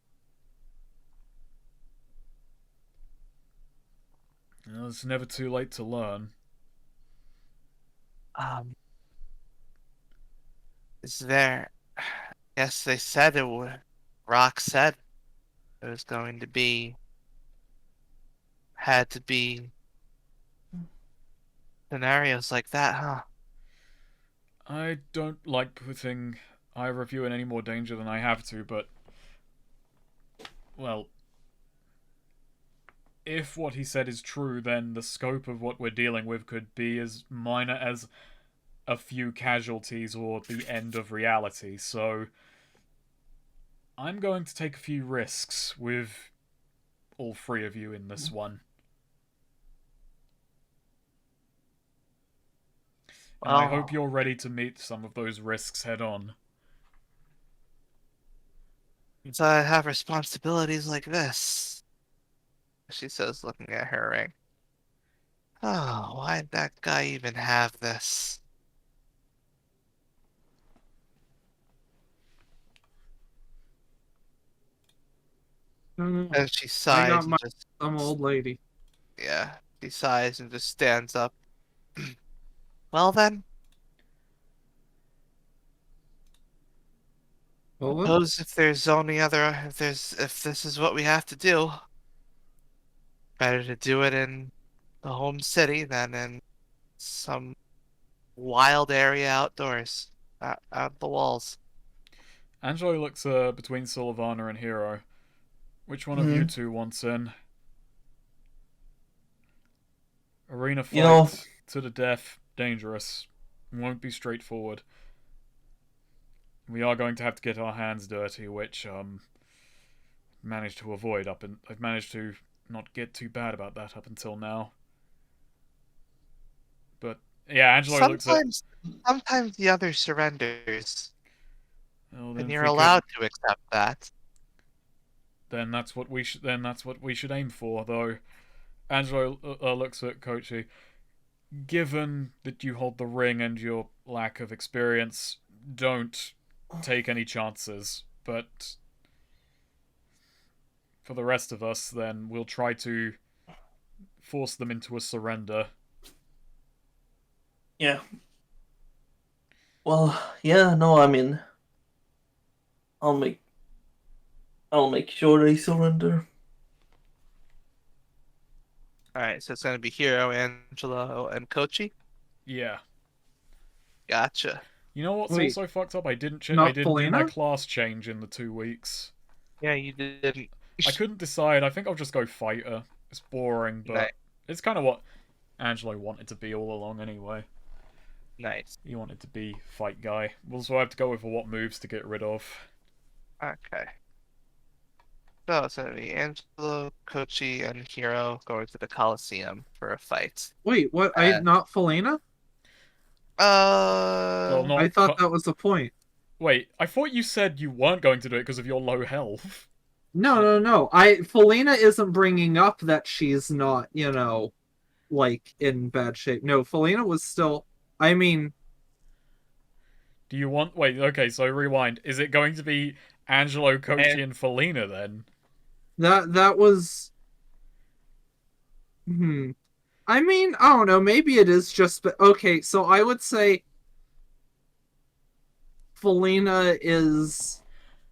It's never too late to learn. Um, is there? Yes, they said it would. Rock said it was going to be. Had to be scenarios like that, huh? I don't like putting either of you in any more danger than I have to, but well, if what he said is true, then the scope of what we're dealing with could be as minor as a few casualties or the end of reality. So I'm going to take a few risks with all 3 of you in this one. And I hope you're ready to meet some of those risks head on. So I have responsibilities like this, she says, looking at her ring. Oh, why'd that guy even have this? And she I sighs got and just, some old lady. yeah, she sighs and just stands up. Well then, Well, then, suppose if there's only other, if this is what we have to do, better to do it in the home city than in some wild area outdoors, out the walls. Angelo looks between Sylvana and Hero. Which one of you two wants in? Arena fight You know- to the death, dangerous. Won't be straightforward. We are going to have to get our hands dirty, which managed to avoid I've managed to not get too bad about that up until now. But yeah, Angelo looks at. Sometimes the other surrenders, Well, and if you're we could- allowed to accept that. Then that's what we should. Then that's what we should aim for, though. Angelo looks at Kochi. Given that you hold the ring and your lack of experience, don't take any chances. But for the rest of us, then we'll try to force them into a surrender. Yeah. Well, yeah, no, I mean, I'll make sure they surrender. All right, so it's gonna be Hero, Angelo, and Kochi. Yeah. Gotcha. You know what's Wait, also fucked up? I didn't not do my Felina? class change in the 2 weeks. Yeah, you didn't. I couldn't decide. I think I'll just go fighter. It's boring, but Nice. it's kind of what Angelo wanted to be all along anyway. Nice. He wanted to be fight guy. We'll also have to go with what moves to get rid of. Okay. So it's gonna be Angelo, Kochi, and Hero going to the Coliseum for a fight. Wait, what? Uh, Not Felina? Well, not I thought that was the point. Wait, I thought you said you weren't going to do it because of your low health. No. Felina isn't bringing up that she's not, like in bad shape. No, Felina was still. I mean, Do you want? Wait, okay. So rewind. Is it going to be Angelo, Kochi, and Felina then? that was. I mean, I don't know. Maybe it is just. But okay, so I would say Felina is.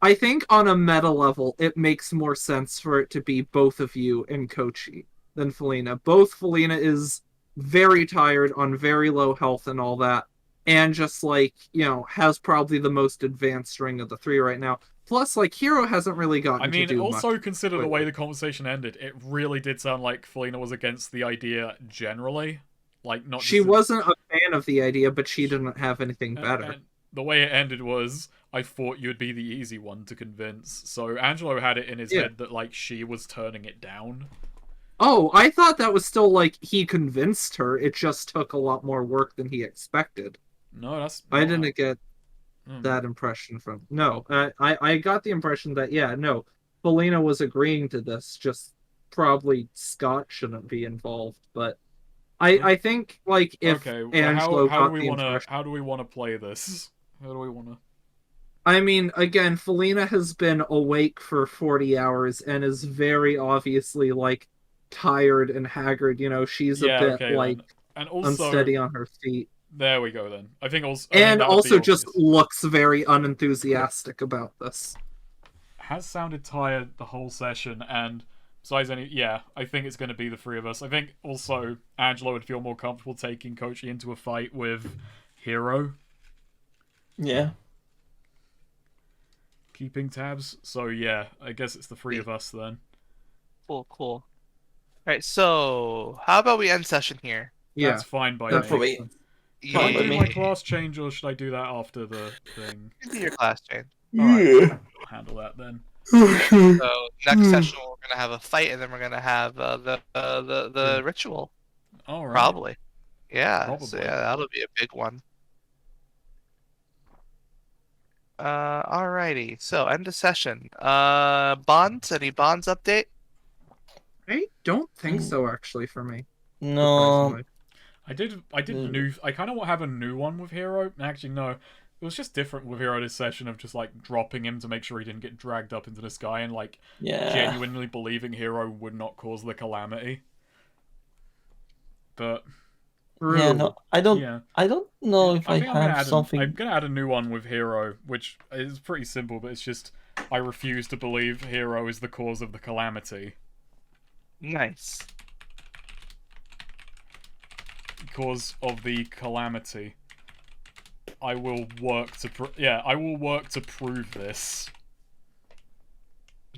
I think on a meta level, it makes more sense for it to be both of you and Kochi than Felina. Both Felina is very tired, on very low health and all that, and just has probably the most advanced ring of the three right now. Plus, Hero hasn't really gotten I mean, to do also much. consider the way the conversation ended. It really did sound like Felina was against the idea generally. Not She just wasn't a fan of the idea, but she didn't have anything better. And the way it ended was, I thought you'd be the easy one to convince. So Angelo had it in his head that she was turning it down. Oh, I thought that was still he convinced her. It just took a lot more work than he expected. No, that's. I didn't get Hmm. that impression from. No, I got the impression that Felina was agreeing to this. Just probably Scott shouldn't be involved. But I think if Okay, well, Angelo how got do we the want to impression. how do we want to play this? How do we want to? I mean, again, Felina has been awake for 40 hours and is very obviously tired and haggard. She's a bit okay, then. And also, unsteady on her feet. There we go then. I think also And that would also be just obvious. looks very unenthusiastic about this. Has sounded tired the whole session, and besides I think it's going to be the three of us. I think also Angelo would feel more comfortable taking Kochi into a fight with Hero, Yeah. keeping tabs. So yeah, I guess it's the three of us then. Cool. All right, so how about we end session here? Yeah, That's fine by that me. for makes me. sense. Should I do me. my class change or should I do that after the thing? You do your class, Jane. Alright, I'll handle that then. So next session we're gonna have a fight, and then we're gonna have the ritual. Alright. Probably. Yeah. So Probably. yeah, that'll be a big one. Alrighty. So end of session. Bonds. Any bonds update? I don't think so, actually, for me. No. Surprisingly. I did I kind of have a new one with Hero. Actually, no. It was just different with Hero this session of just dropping him to make sure he didn't get dragged up into the sky and Yeah. genuinely believing Hero would not cause the calamity. But Yeah, no, I don't. yeah. I don't know if I think I'm gonna have add something. I'm gonna add a new one with Hero, which is pretty simple, but it's just I refuse to believe Hero is the cause of the calamity. Nice. Because of the calamity, I will work to I will work to prove this.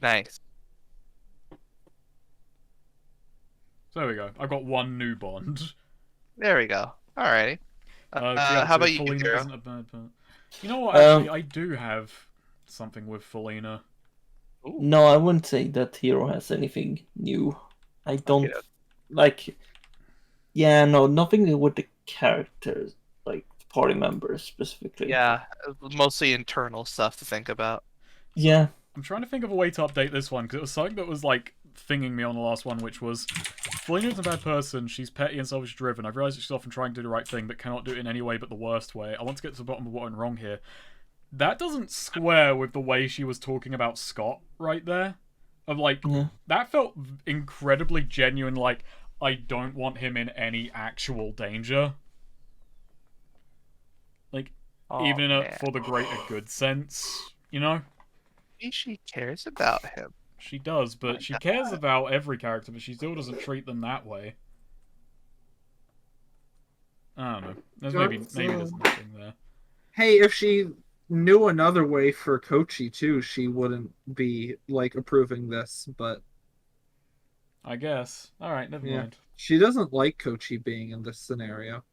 Nice. So there we go. I've got one new bond. There we go. Alrighty. Yeah, How so about you, Felina Zero? isn't a bad part. You know what? Actually, I do have something with Felina. No, I wouldn't say that Hero has anything new. I don't Okay. like. Yeah, no, nothing with the characters, like party members specifically. Yeah, mostly internal stuff to think about. Yeah. I'm trying to think of a way to update this one, because it was something that was, like, thinging me on the last one, which was, Felina isn't a bad person, she's petty and selfish driven. I've realised that she's often trying to do the right thing, but cannot do it in any way but the worst way. I want to get to the bottom of what went wrong here. That doesn't square with the way she was talking about Scott right there. Of, like, that felt incredibly genuine, like, I don't want him in any actual danger. Like, even in for the greater good sense, you know? Maybe she cares about him. She does, but she cares about every character, but she still doesn't treat them that way. I don't know. Maybe there's nothing there. Hey, if she knew another way for Kochi too, she wouldn't be like approving this, but I guess. Alright, never mind. She doesn't like Kochi being in this scenario.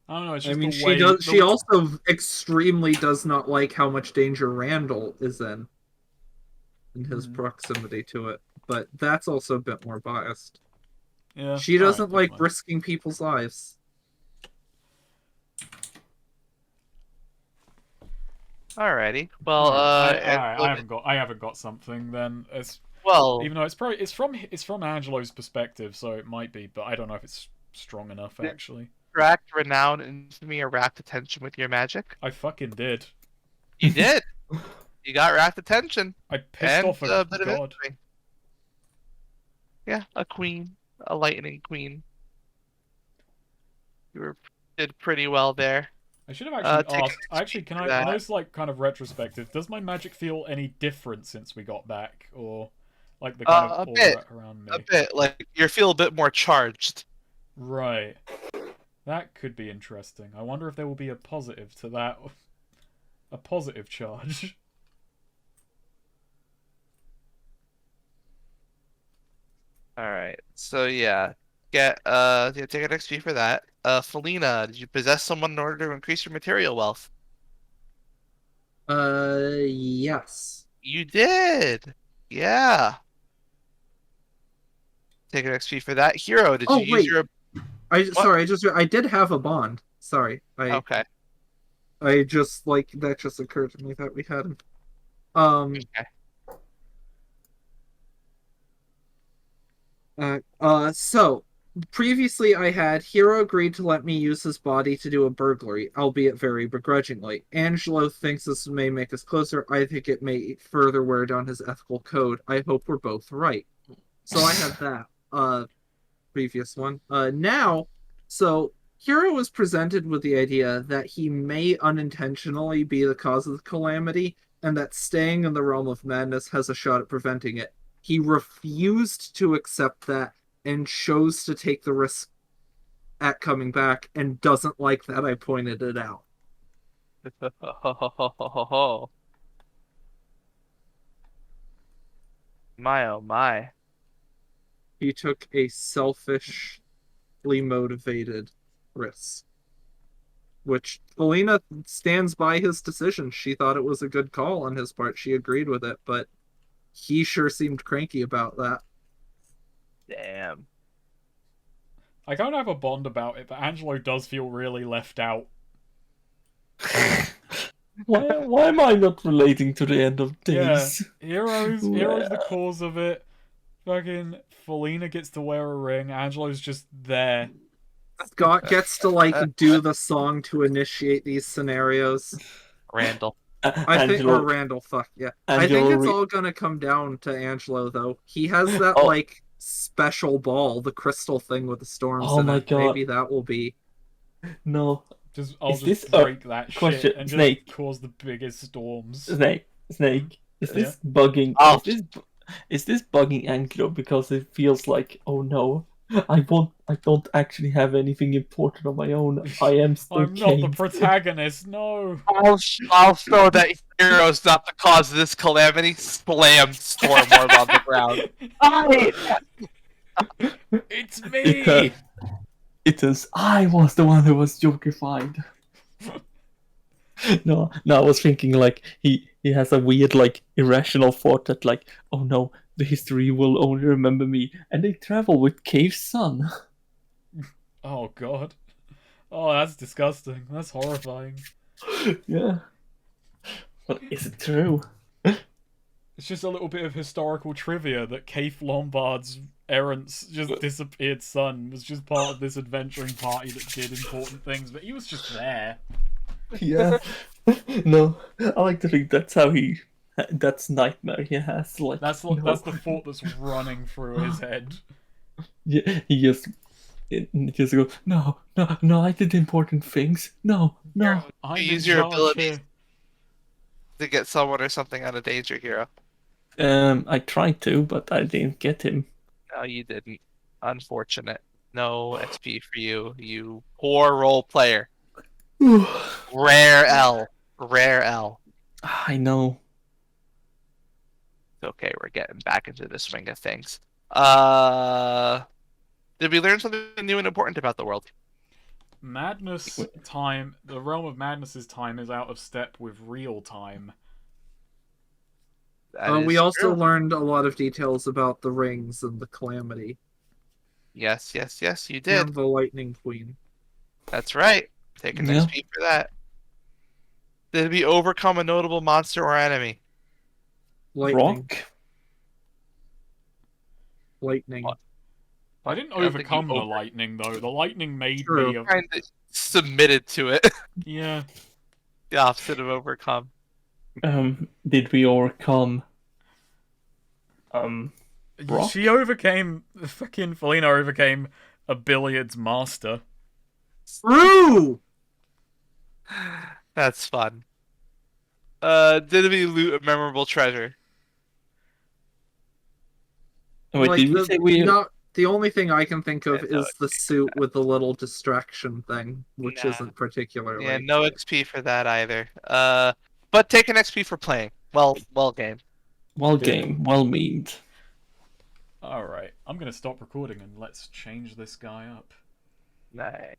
I don't know, it's I just mean, the way... she does. She also extremely does not like how much danger Randall is in his proximity to it. But that's also a bit more biased. Yeah. She doesn't like risking people's lives. Alrighty. Well, I haven't got something then. Even though it's from Angelo's perspective, so it might be, but I don't know if it's strong enough actually. Racked renown infamy or racked attention with your magic? I fucking did. You did. You got racked attention. I pissed off a bit of god. infamy. Yeah, a queen, a lightning queen. You did pretty well there. I should have actually asked. Actually, can I know it's like kind of retrospective. Does my magic feel any different since we got back, or like the kind of aura around me? A bit. Like you feel a bit more charged. Right. That could be interesting. I wonder if there will be a positive to that. A positive charge. Alright. So yeah. Take an XP for that. Felina, did you possess someone in order to increase your material wealth? Yes. You did. Yeah. Take an XP for that. Hero, did you use your... I did have a bond. Sorry. Okay. I just, that just occurred to me that we hadn't. So, previously I had Hero agreed to let me use his body to do a burglary, albeit very begrudgingly. Angelo thinks this may make us closer. I think it may further wear down his ethical code. I hope we're both right. So I had that, previous one. So Hero was presented with the idea that he may unintentionally be the cause of the calamity, and that staying in the realm of madness has a shot at preventing it. He refused to accept that and chose to take the risk at coming back, and doesn't like that I pointed it out. My oh my. He took a selfishly motivated risk. Which Felina stands by his decision. She thought it was a good call on his part. She agreed with it, but he sure seemed cranky about that. Damn. I kind of have a bond about it, but Angelo does feel really left out. Why am I not relating to the end of days? Yeah, Hero's the cause of it. Fucking Felina gets to wear a ring. Angelo's just there. Scott gets to do the song to initiate these scenarios. Randall. I think, or Randall, fuck yeah. I think it's all gonna come down to Angelo, though. He has that, special ball, the crystal thing with the storms in it. God. Maybe that will be... No. I'll just break that shit and Snake. just cause the biggest storms. Snake. Is this bugging? Is this bugging Angelo because it feels like, oh no, I don't actually have anything important on my own. I am still I'm not the protagonist, no. I'll show that Hero's not the cause of this calamity. Slam Stormorb on the ground. It's me! It is. I was the one who was Joker-fied. No, I was thinking like he has a weird like irrational thought that like, oh no, the history will only remember me, and they travel with Cave's son. Oh god. Oh, that's disgusting. That's horrifying. Yeah, but is it true? It's just a little bit of historical trivia that Keith Lombard's errant's just disappeared son was just part of this adventuring party that did important things, but he was just there. Yeah. No, I like to think that's how that's nightmare he has. Like That's no. that's the thought that's running through his head. Yeah, he just goes, no, I did important things. No. I'm Use in your charge ability here. to get someone or something out of danger, hero. I tried to, but I didn't get him. No, you didn't. Unfortunate. No XP for you, you poor role player. Rare L. Rare L. I know. Okay, we're getting back into the swing of things. Did we learn something new and important about the world? Madness time. The realm of madness's time is out of step with real time. That We is also true. learned a lot of details about the rings and the calamity Yes, you did. and the Lightning Queen. That's right. Take an Yeah. XP for that. Did we overcome a notable monster or enemy? Lightning. Rock. Lightning. What? I didn't I don't think you overcome the lightning though. The lightning made True. me a... Kind of submitted to it. Yeah. The opposite of overcome. Did we overcome? Rock? She overcame... Fucking Felina overcame a billiards master. True! That's fun. Did we loot a memorable treasure? Wait, did we say we? The only thing I can think of Yeah, no, is the suit with the little distraction thing, which Nah. isn't particularly. Yeah, no XP for that either. But take an XP for playing. Well game. Well game, well memed. Alright, I'm gonna stop recording and let's change this guy up. Nice.